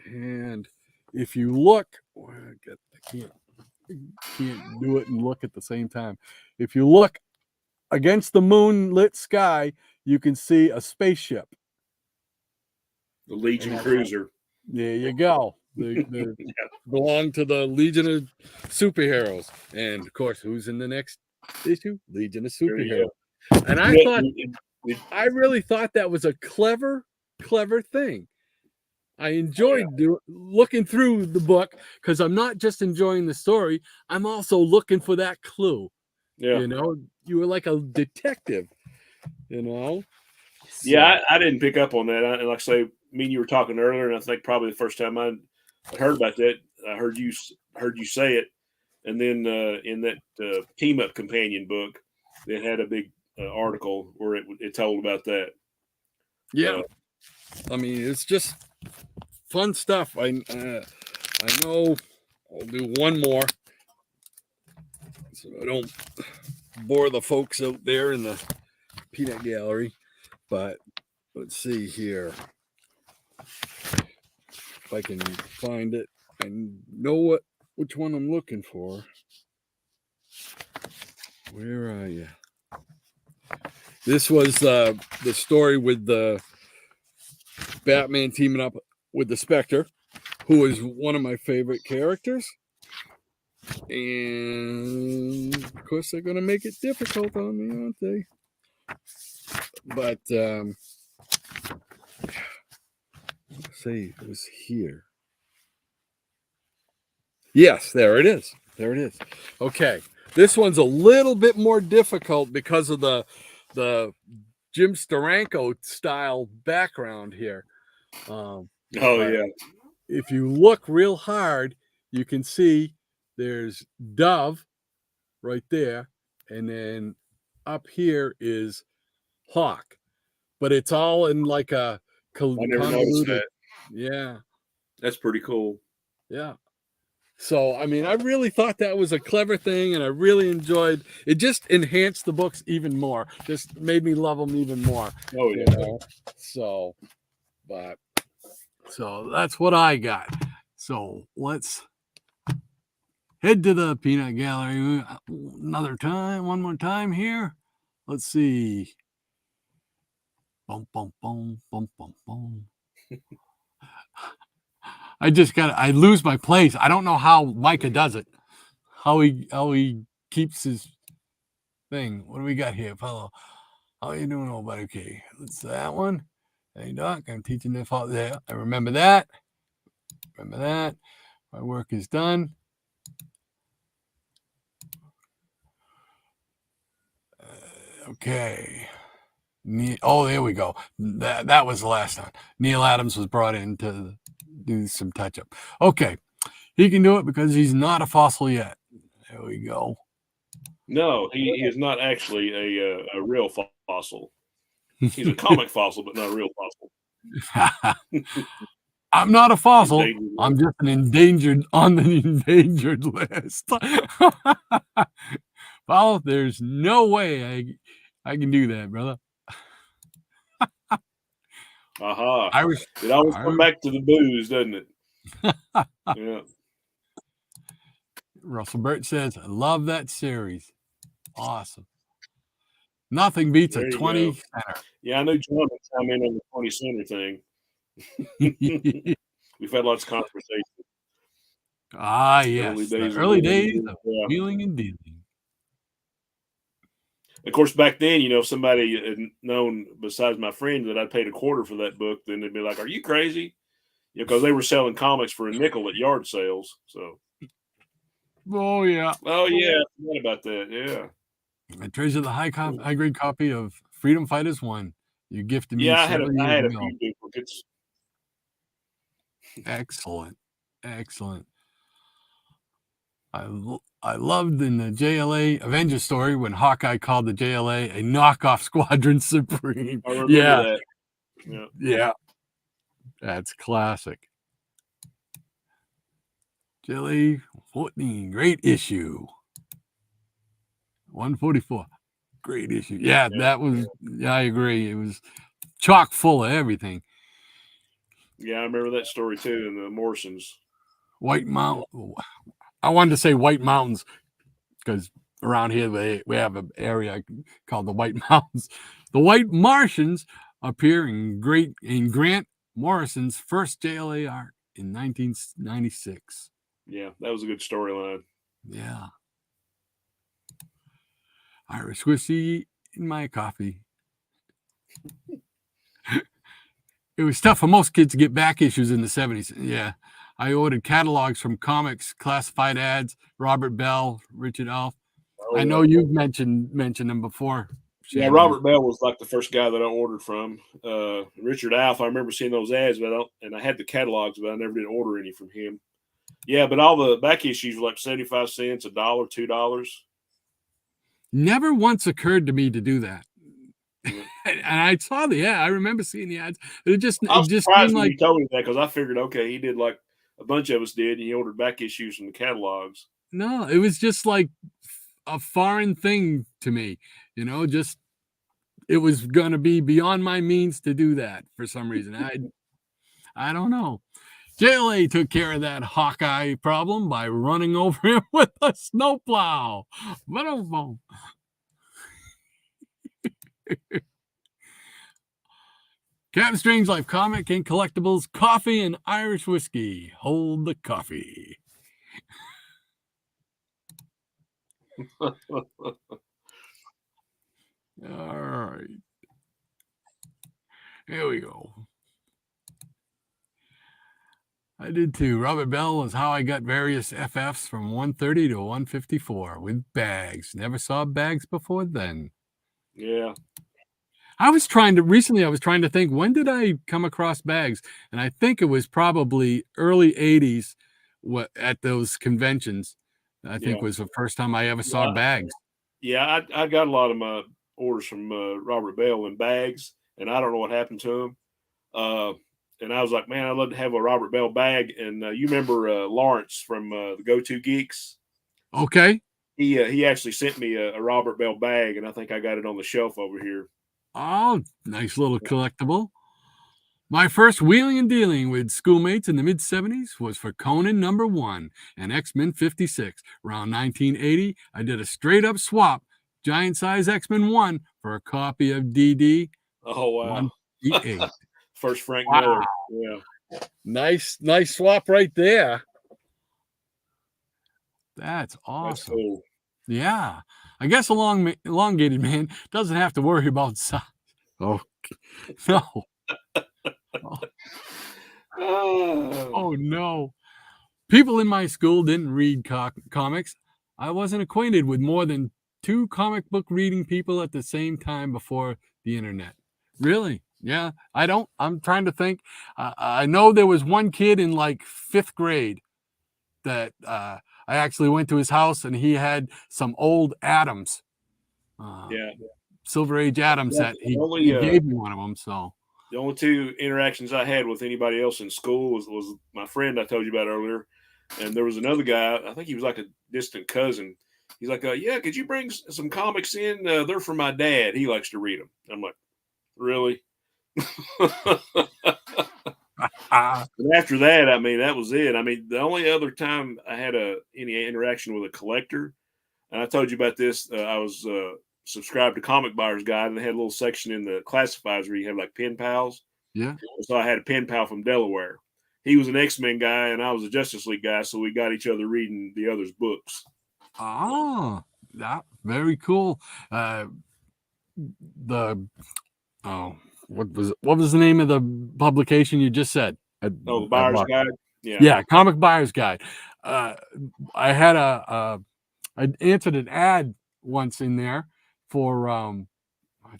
and if you look, I can't do it and look at the same time. If you look against the moonlit sky, you can see a spaceship. The Legion cruiser. There you go. They belong to the Legion of Superheroes. And of course, who's in the next issue? Legion of Superheroes. And I really thought that was a clever thing. I enjoyed looking through the book because I'm not just enjoying the story, I'm also looking for that clue. Yeah. You know, you were like a detective, you know? So. Yeah, I didn't pick up on that. And like I say, me and you were talking earlier, and I think probably the first time I heard about that, I heard you say it. And then in that Team Up companion book, it had a big article where it told about that. Yeah. I mean, it's just fun stuff. I know I'll do one more so I don't bore the folks out there in the peanut gallery, but let's see here if I can find it. I know which one I'm looking for. Where are you? This was the story with the Batman teaming up with the Spectre, who is one of my favorite characters. And of course, they're going to make it difficult on me, aren't they? But let's see, it was here. Yes, there it is. There it is. Okay, this one's a little bit more difficult because of the Jim Steranko style background here. Yeah. If you look real hard, you can see there's Dove right there, and then up here is Hawk, but it's all in like a convoluted. Yeah, that's pretty cool. Yeah. So, I mean, I really thought that was a clever thing, and I really enjoyed it. Just enhanced the books even more. Just made me love them even more. Oh, yeah. You know? So that's what I got. So let's head to the peanut gallery one more time here. Let's see. Boom, boom, boom, boom, boom, boom. I lose my place. I don't know how Micah does it. How he keeps his thing. What do we got here, fellow? How you doing, old buddy? Okay, that's that one. Hey, Doc, I'm teaching the fault there. I remember that. My work is done. Okay. Oh, there we go. That was the last time. Neil Adams was brought in to do some touch-up. Okay. He can do it because he's not a fossil yet. There we go. No, he is not actually a real fossil. He's a comic fossil, but not a real fossil. I'm not a fossil. I'm just on the endangered list. Well, there's no way I can do that, brother. It always come back to the booze, doesn't it? Yeah. Russell Burt says, I love that series. Awesome. Nothing beats a 20 center. Yeah, I know John would chime in on the 20 center thing. We've had lots of conversations. Ah, yes. Early days of wheeling and dealing. Of course, back then, if somebody had known besides my friend that I paid a quarter for that book, then they'd be like, "Are you crazy?" Because they were selling comics for a nickel at yard sales. So. Oh yeah. Oh yeah. I forgot about that. Yeah. I treasure the high grade copy of Freedom Fighters 1. You gifted me. Yeah, I had a few duplicates. Excellent. I loved in the JLA Avengers story when Hawkeye called the JLA a knockoff Squadron Supreme. I remember that. Yeah. That's classic. JLA 14, great issue. 144, great issue. Yeah, that was. Yeah, I agree. It was chock full of everything. Yeah, I remember that story too in the Morrisons. White Mountain. I wanted to say White Mountains because around here we have an area called the White Mountains. The White Martians appear in Grant Morrison's first JLA arc in 1996. Yeah, that was a good storyline. Yeah. Irish whiskey in my coffee. It was tough for most kids to get back issues in the 70s. Yeah. I ordered catalogs from comics, classified ads, Robert Bell, Richard Alf. Oh, I know you've mentioned them before. Yeah, Shannon. Robert Bell was like the first guy that I ordered from. Richard Alf, I remember seeing those ads, and I had the catalogs, but I never did order any from him. Yeah, but all the back issues were like 75 cents, $1, $2. Never once occurred to me to do that. And I saw the ad. I remember seeing the ads. It just seemed like you told me that, because I figured, okay, he did like a bunch of us did, and he ordered back issues from the catalogs. No, it was just like a foreign thing to me, just it was going to be beyond my means to do that for some reason. I don't know. JLA took care of that Hawkeye problem by running over him with a snowplow. Captain Strange Life comic and collectibles, coffee and Irish whiskey. Hold the coffee. All right. Here we go. I did too. Robert Bell is how I got various FFs from 130 to 154 with bags. Never saw bags before then. Yeah. I was trying to think, when did I come across bags? And I think it was probably early 80s at those conventions. I think was the first time I ever saw bags. Yeah, I got a lot of my orders from Robert Bell in bags, and I don't know what happened to them. And I was like, man, I'd love to have a Robert Bell bag. And you remember Lawrence from the Go-To Geeks? Okay. He actually sent me a Robert Bell bag, and I think I got it on the shelf over here. Oh, nice little collectible. My first wheeling and dealing with schoolmates in the mid-70s was for Conan #1 and X-Men 56. Around 1980, I did a straight-up swap, giant-size X-Men 1 for a copy of DD. Oh, wow. 158. First Frank Miller. Yeah. Nice swap right there. That's awesome. That's cool. Yeah. I guess elongated man doesn't have to worry about size. Oh, no. Oh, no. People in my school didn't read comics. I wasn't acquainted with more than 2 comic book reading people at the same time before the internet. Really? Yeah. I'm trying to think. I know there was one kid in like 5th grade that I actually went to his house, and he had some old Adams. Silver Age Adams that he gave me one of them. So the only 2 interactions I had with anybody else in school was my friend I told you about earlier. And there was another guy, I think he was like a distant cousin. He's like, yeah, could you bring some comics in? They're for my dad. He likes to read them. I'm like, really? And after that, I mean, that was it. I mean, the only other time I had any interaction with a collector, and I told you about this, I was subscribed to Comic Buyer's Guide, and they had a little section in the classifieds where you have like pen pals. Yeah. So I had a pen pal from Delaware. He was an X-Men guy, and I was a Justice League guy, so we got each other reading the other's books. Oh, that very cool. What was the name of the publication you just said? The Buyer's Guide. Yeah, Comic Buyer's Guide. I had I answered an ad once in there for I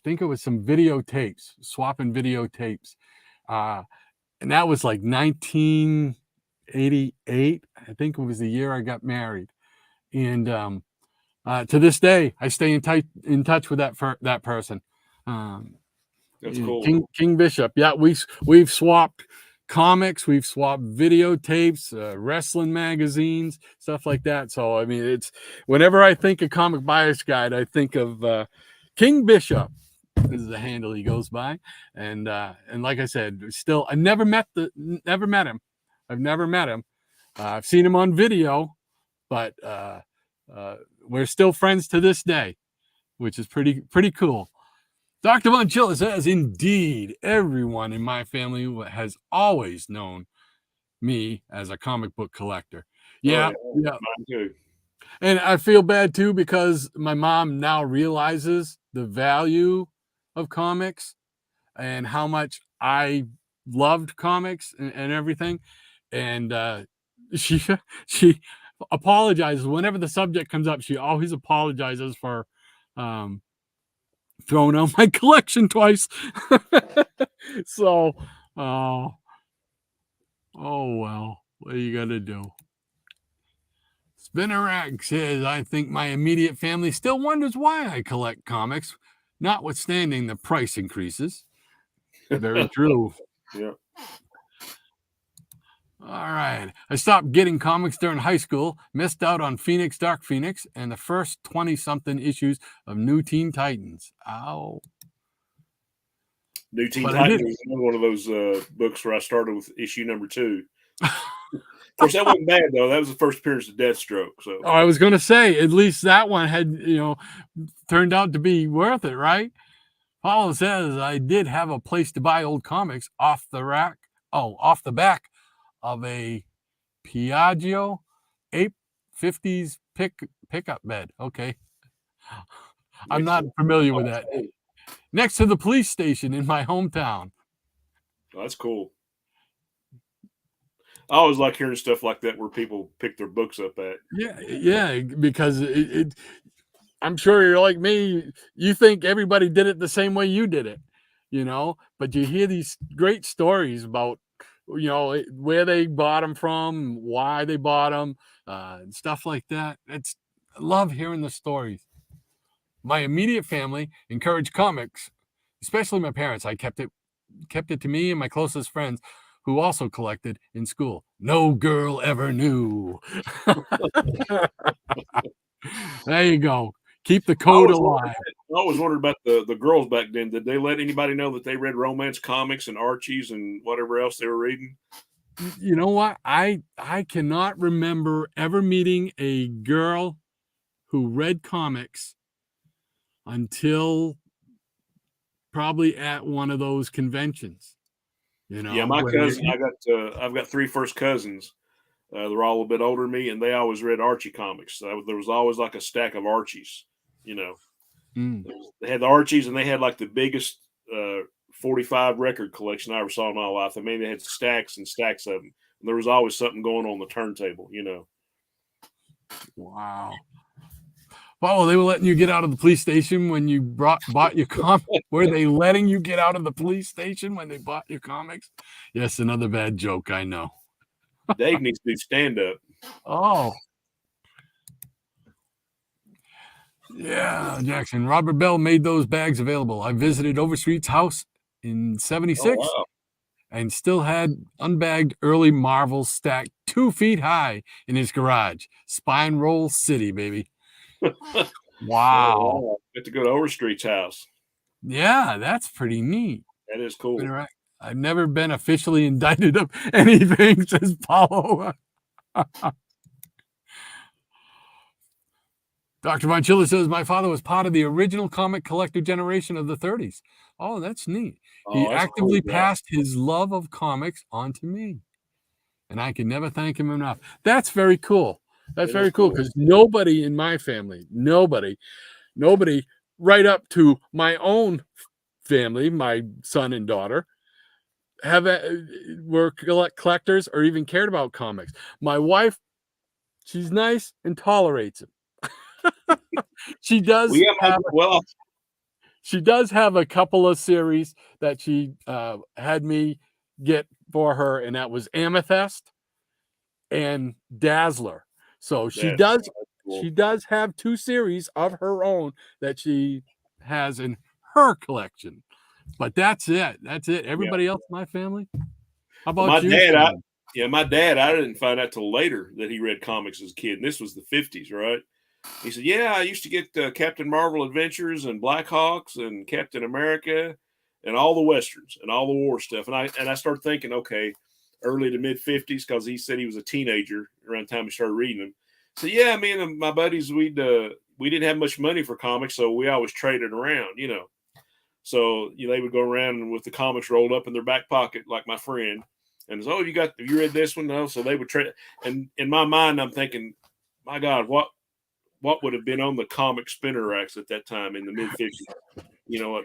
think it was some videotapes, swapping videotapes. And that was like 1988. I think it was the year I got married. And to this day, I stay in touch with that person. That's cool. King Bishop. Yeah, we've swapped comics, we've swapped videotapes, wrestling magazines, stuff like that. So I mean, it's whenever I think of Comic Buyer's Guide, I think of King Bishop. This is the handle he goes by, and like I said, still I never met him. I've never met him. I've seen him on video, but we're still friends to this day, which is pretty cool. Dr. Von Chilla says, indeed, everyone in my family has always known me as a comic book collector. Yeah, yeah. Mine too. And I feel bad too because my mom now realizes the value of comics and how much I loved comics and everything. And she she apologizes whenever the subject comes up. She always apologizes for throwing out my collection twice. So, oh well, what are you gonna do? Spinnerack says, I think my immediate family still wonders why I collect comics, notwithstanding the price increases. Very true. Yeah. All right. I stopped getting comics during high school, missed out on Phoenix, Dark Phoenix, and the first 20-something issues of New Teen Titans. Ow. New Teen Titans was one of those books where I started with issue number 2. Of course, that wasn't bad, though. That was the first appearance of Deathstroke. So I was going to say, at least that one had, turned out to be worth it, right? Paul says, I did have a place to buy old comics off the rack. Oh, off the back of a Piaggio 850s pickup bed. Okay. I'm not familiar with that. Cool. Next to the police station in my hometown. Oh, that's cool. I always like hearing stuff like that where people pick their books up at. Yeah, because I'm sure you're like me. You think everybody did it the same way you did it, but you hear these great stories about, where they bought them from, why they bought them, and stuff like that. I love hearing the stories. My immediate family encouraged comics, especially my parents. I kept it to me and my closest friends, who also collected in school. No girl ever knew. There you go. Keep the code alive. I always wondered about the girls back then. Did they let anybody know that they read romance comics and Archies and whatever else they were reading? You know what? I cannot remember ever meeting a girl who read comics until probably at one of those conventions. Yeah, my cousin. I've got 3 first cousins. They're all a bit older than me, and they always read Archie comics. So there was always like a stack of Archies. They had the Archies, and they had like the biggest 45 record collection I ever saw in my life. I mean, they had stacks and stacks of them. And there was always something going on the turntable. Wow. Well, they were letting you get out of the police station when you bought your comic. Were they letting you get out of the police station when they bought your comics? Yes, another bad joke, I know. Dave needs to do stand-up. Oh. Yeah, Jackson. Robert Bell made those bags available. I visited Overstreet's house in 76 wow. and still had unbagged early Marvels stacked 2 feet high in his garage. Spine Roll City, baby. Wow. Get to go to Overstreet's house. Yeah, that's pretty neat. That is cool. I've never been officially indicted of anything, says Paulo. Dr. Von Chilla says, my father was part of the original comic collector generation of the 30s. Oh, that's neat. He actively passed his love of comics on to me. And I can never thank him enough. That's very cool. That's very cool because nobody in my family, nobody, right up to my own family, my son and daughter, were collectors or even cared about comics. My wife, she's nice and tolerates it. She does she does have a couple of series that she had me get for her, and that was Amethyst and Dazzler. So she does have 2 series of her own that she has in her collection. But that's it. Everybody else in my family. How about my you? My dad, I didn't find out till later that he read comics as a kid. And this was the 50s, right? He said, yeah, I used to get Captain Marvel Adventures and Black Hawks and Captain America and all the Westerns and all the war stuff. And I started thinking, okay, early to mid 50s, because he said he was a teenager around the time he started reading them. So yeah, me and my buddies, we didn't have much money for comics, so we always traded around, you know. So they would go around with the comics rolled up in their back pocket, like my friend, and oh, have you read this one? No, so they would trade. And in my mind, I'm thinking, my God, what would have been on the comic spinner racks at that time in the mid '50s? You know what?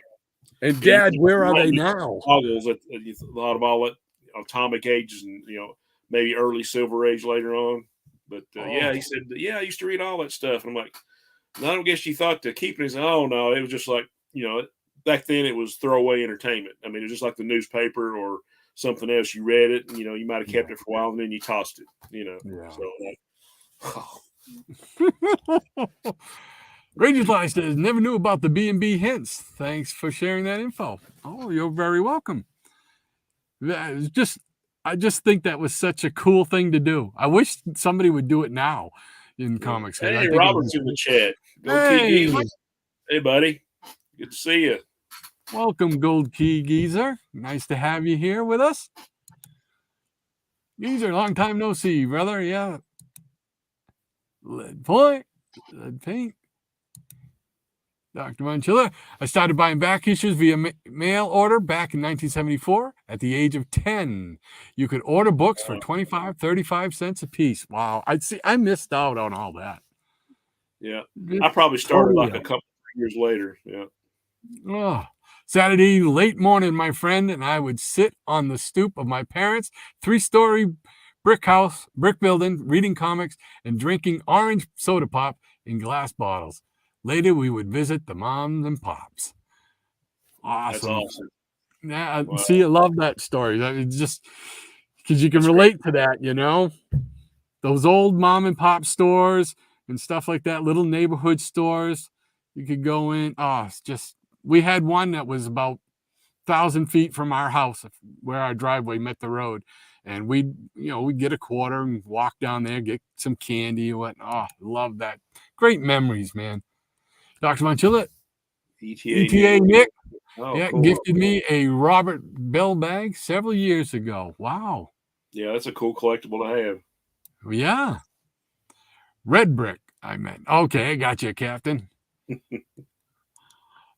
And Dad, where are they now? Goggles that you thought of all that atomic ages and maybe early Silver Age later on. But yeah, he said, yeah, I used to read all that stuff. And I'm like, no, I don't guess you thought to keep it. He said, oh no, it was just like back then it was throwaway entertainment. I mean, it was just like the newspaper or something else. You read it, and you might have kept it for a while, and then you tossed it. Yeah. So. Rangers Line says, never knew about the B&B hints. Thanks for sharing that info. Oh, you're very welcome. I just think that was such a cool thing to do. I wish somebody would do it now in comics. Hey, Robert's in the chat. Hey, buddy. Good to see you. Welcome, Gold Key Geezer. Nice to have you here with us. Geezer, long time no see, brother. Yeah. Lead Point, Lead Pink. Dr. Manchilla, I started buying back issues via mail order back in 1974 at the age of 10. You could order books for 25, 35 cents a piece. Wow. I missed out on all that. Yeah. I probably started like a couple of years later. Yeah. Oh, Saturday late morning, my friend and I would sit on the stoop of my parents' 3-story brick building, reading comics and drinking orange soda pop in glass bottles. Later, we would visit the moms and pops. Awesome. That's awesome. Yeah, wow. See, I love that story. It's just because you can relate to that, Those old mom and pop stores and stuff like that, little neighborhood stores you could go in. Oh, it's just, we had one that was about 1,000 feet from our house where our driveway met the road. And we'd get a quarter and walk down there, get some candy or whatnot. Oh, love that. Great memories, man. Dr. Manchilla, ETA Nick, cool. Gifted me a Robert Bell bag several years ago. Wow. Yeah, that's a cool collectible to have. Yeah. Red brick, I meant. Okay, I got you, Captain.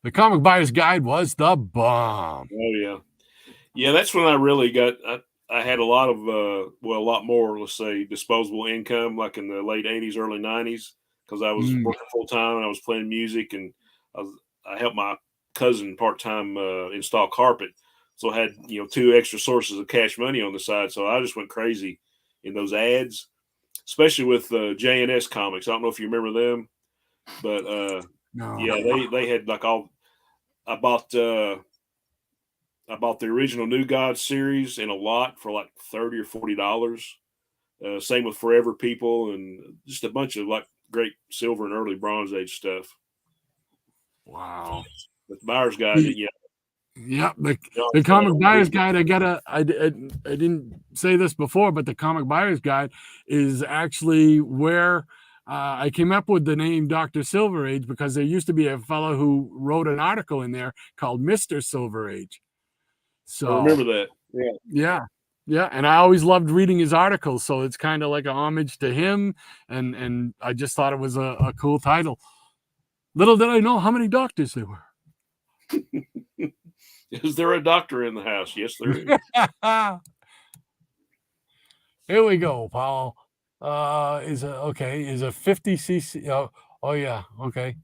The Comic Buyer's Guide was the bomb. Oh, yeah. Yeah, that's when I really got, I had a lot of, a lot more, let's say, disposable income, like in the late 80s, early 90s. Because I was working full time and I was playing music, and I helped my cousin part time install carpet, so I had 2 extra sources of cash money on the side. So I just went crazy in those ads, especially with J&S Comics. I don't know if you remember them, but no. Yeah, they had like all. I bought the original New Gods series in a lot for like $30 or $40. Same with Forever People and just a bunch of like great Silver and early Bronze Age stuff. Wow. But the Buyer's Guide, yeah. Yeah, the Comic Buyer's Guide, I didn't say this before, but the Comic Buyer's Guide is actually where I came up with the name Dr. Silver Age, because there used to be a fellow who wrote an article in there called Mr. Silver Age. So I remember that. Yeah. Yeah. Yeah, and I always loved reading his articles, so it's kind of like a homage to him, and I just thought it was a cool title. Little did I know how many doctors there were. Is there a doctor in the house? Yes, there is. Here we go, Paul. Is a 50cc? Oh yeah, okay.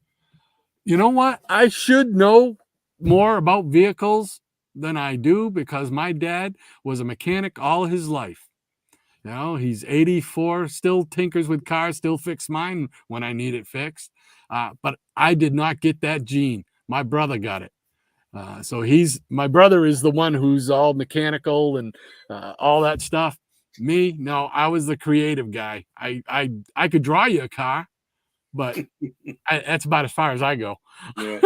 You know what? I should know more about vehicles than I do, because my dad was a mechanic all his life. He's 84, still tinkers with cars, still fix mine when I need it fixed. But I did not get that gene. My brother got it. So my brother is the one who's all mechanical and all that stuff. Me, no, I was the creative guy. I could draw you a car, but that's about as far as I go. Yeah.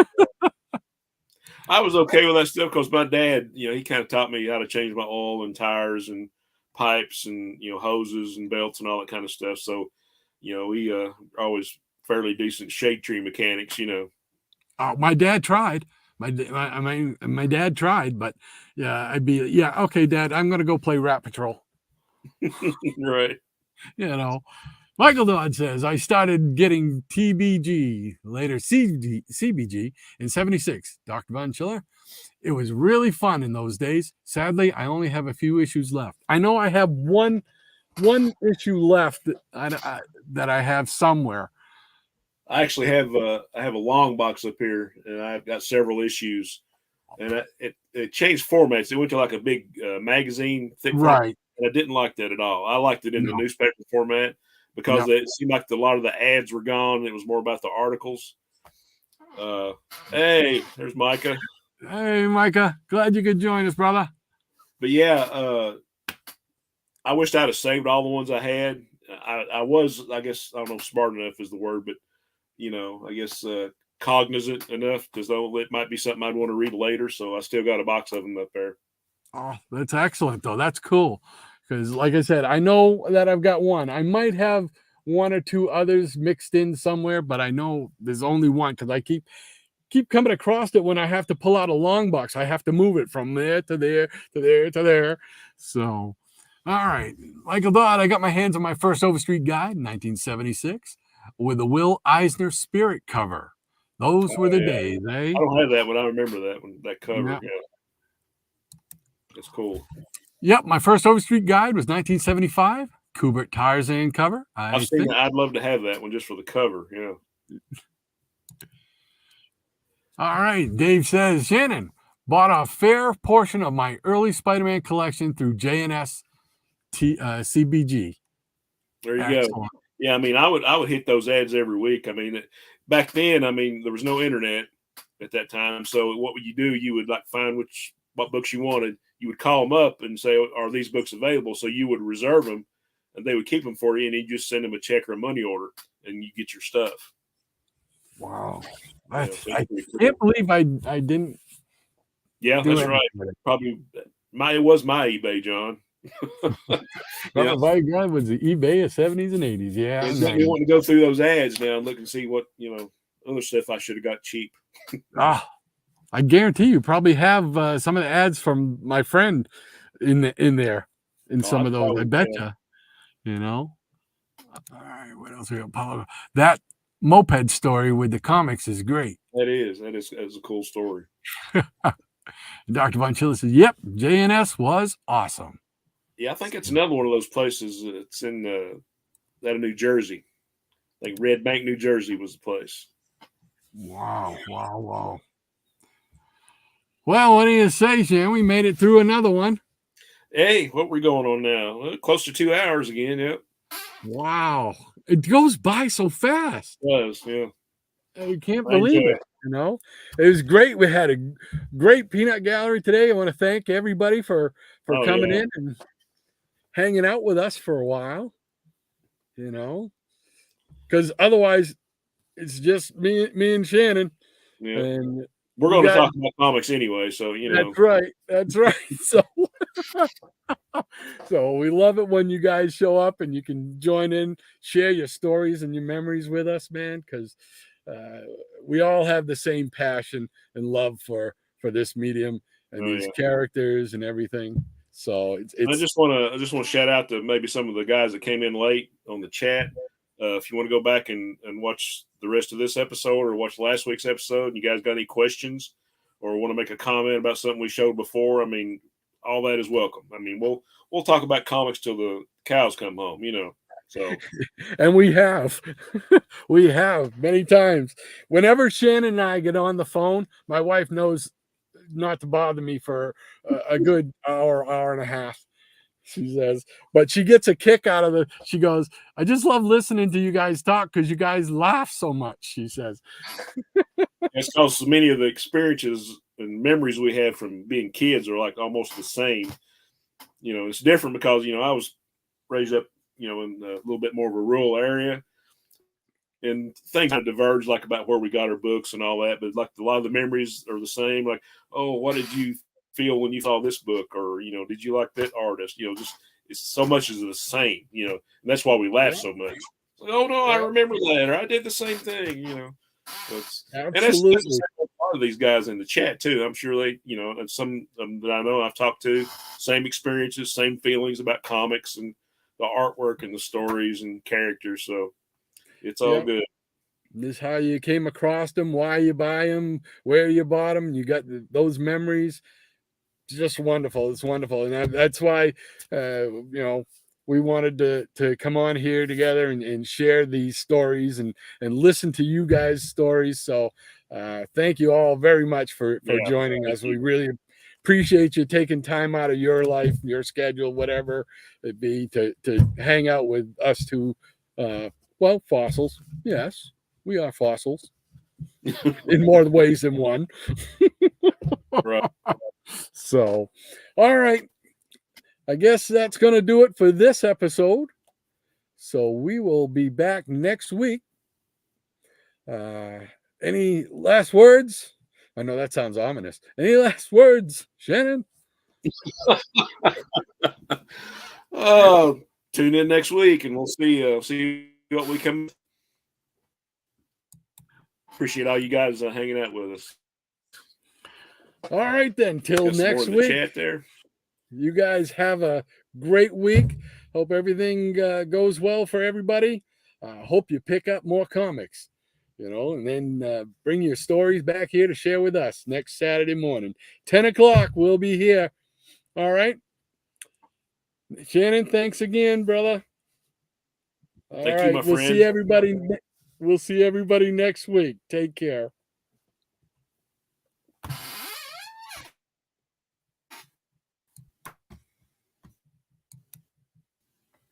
I was okay with that stuff because my dad, he kind of taught me how to change my oil and tires and pipes and, hoses and belts and all that kind of stuff. So, we are always fairly decent shade tree mechanics, Oh, my dad tried. My dad tried, but yeah, okay, Dad, I'm going to go play Rat Patrol. Right. Michael Dodd says, I started getting TBG, later CBG, in 76. Dr. Von Schiller, it was really fun in those days. Sadly, I only have a few issues left. I know I have one issue left that I have somewhere. I actually have I have a long box up here, and I've got several issues, and it changed formats. It went to like a big magazine thick format, Right. and I didn't like that at all. I liked it in the No. newspaper format because Yep. it seemed like a lot of the ads were gone. And it was more about the articles. Hey, there's Micah. Hey, Micah. Glad you could join us, brother. But yeah, I wished I'd have saved all the ones I had. I was, I guess, I don't know, smart enough is the word, but I guess cognizant enough because it might be something I'd want to read later. So I still got a box of them up there. Oh, that's excellent, though. That's cool. Because, like I said, I know that I've got one. I might have one or two others mixed in somewhere, but I know there's only one because I keep coming across it when I have to pull out a long box. I have to move it from there to there to there to there. So, all right. Michael Dodd, I got my hands on my first Overstreet Guide in 1976 with the Will Eisner Spirit cover. Those were the days, eh? I don't have that one. I remember that one, that cover. Yep. Yeah. That's cool. Yep, my first Overstreet Guide was 1975. Kubert Tarzan cover. I've seen that. I'd love to have that one just for the cover. Yeah. All right. Dave says, Shannon, bought a fair portion of my early Spider-Man collection through JNS CBG. There you go. Yeah, I mean, I would hit those ads every week. I mean, back then, I mean, there was no internet at that time. So what would you do? You would like find what books you wanted. You would call them up and say, "Are these books available?" So you would reserve them, and they would keep them for you, and you just send them a check or a money order, and you get your stuff. Wow, I can't believe I didn't. Yeah, that's right. Probably it was my eBay, John. Yeah, by God, was the eBay of 70s and 80s? Yeah, you want to go through those ads now and look and see what other stuff I should have got cheap. I guarantee you probably have some of the ads from my friend in there in some of those. I bet you. All right, what else we got? That moped story with the comics is great. That is a cool story. Dr. Von Schiller says, "Yep, JNS was awesome." Yeah, I think it's another one of those places that's in out of New Jersey. Like Red Bank, New Jersey was the place. Wow. Well, what do you say, Shan? We made it through another one. Hey, what we going on now? Well, close to 2 hours again. Yep. Wow. It goes by so fast. It does, yeah. You can't believe it. It was great. We had a great peanut gallery today. I want to thank everybody for coming in and hanging out with us for a while. Because otherwise it's just me and Shannon. Yeah. And we're going to talk about comics anyway, so That's right. So we love it when you guys show up and you can join in, share your stories and your memories with us, man, because we all have the same passion and love for this medium and these characters and everything. So it's I just want to shout out to maybe some of the guys that came in late on the chat. If you want to go back and watch the rest of this episode or watch last week's episode, and you guys got any questions or want to make a comment about something we showed before, I mean, all that is welcome. I mean, we'll talk about comics till the cows come home, So, and we have many times. Whenever Shannon and I get on the phone, my wife knows not to bother me for a good hour and a half. She says, but she gets a kick out of it. She goes, "I just love listening to you guys talk because you guys laugh so much," she says. It's because so many of the experiences and memories we had from being kids are like almost the same. It's different because, I was raised up, in a little bit more of a rural area. And things kind of diverge, like about where we got our books and all that. But like a lot of the memories are the same. Like, oh, what did you feel when you saw this book? Or, did you like that artist? Just it's so much is the same, and that's why we laugh so much. Like, oh no, I remember that, or I did the same thing, And that's the same part of these guys in the chat too. I'm sure they, and some that I know I've talked to, same experiences, same feelings about comics and artwork and the stories and characters. So it's all good. This is how you came across them, why you buy them, where you bought them. You got those memories. Just wonderful. It's wonderful, and that's why we wanted to come on here together and share these stories and listen to you guys' stories. So thank you all very much for joining us. We really appreciate you taking time out of your life, your schedule, whatever it be, to hang out with us two. Fossils. Yes, we are fossils in more ways than one. Right. So, all right. I guess that's going to do it for this episode. So we will be back next week. Any last words? I know that sounds ominous. Any last words, Shannon? Tune in next week and we'll see what we come. Appreciate all you guys hanging out with us. All right, then. Till next week. Chat there. You guys have a great week. Hope everything goes well for everybody. Hope you pick up more comics, and then bring your stories back here to share with us next Saturday morning. 10 o'clock, we'll be here. All right. Shannon, thanks again, brother. Thank you, my friend. We'll see everybody next week. Take care.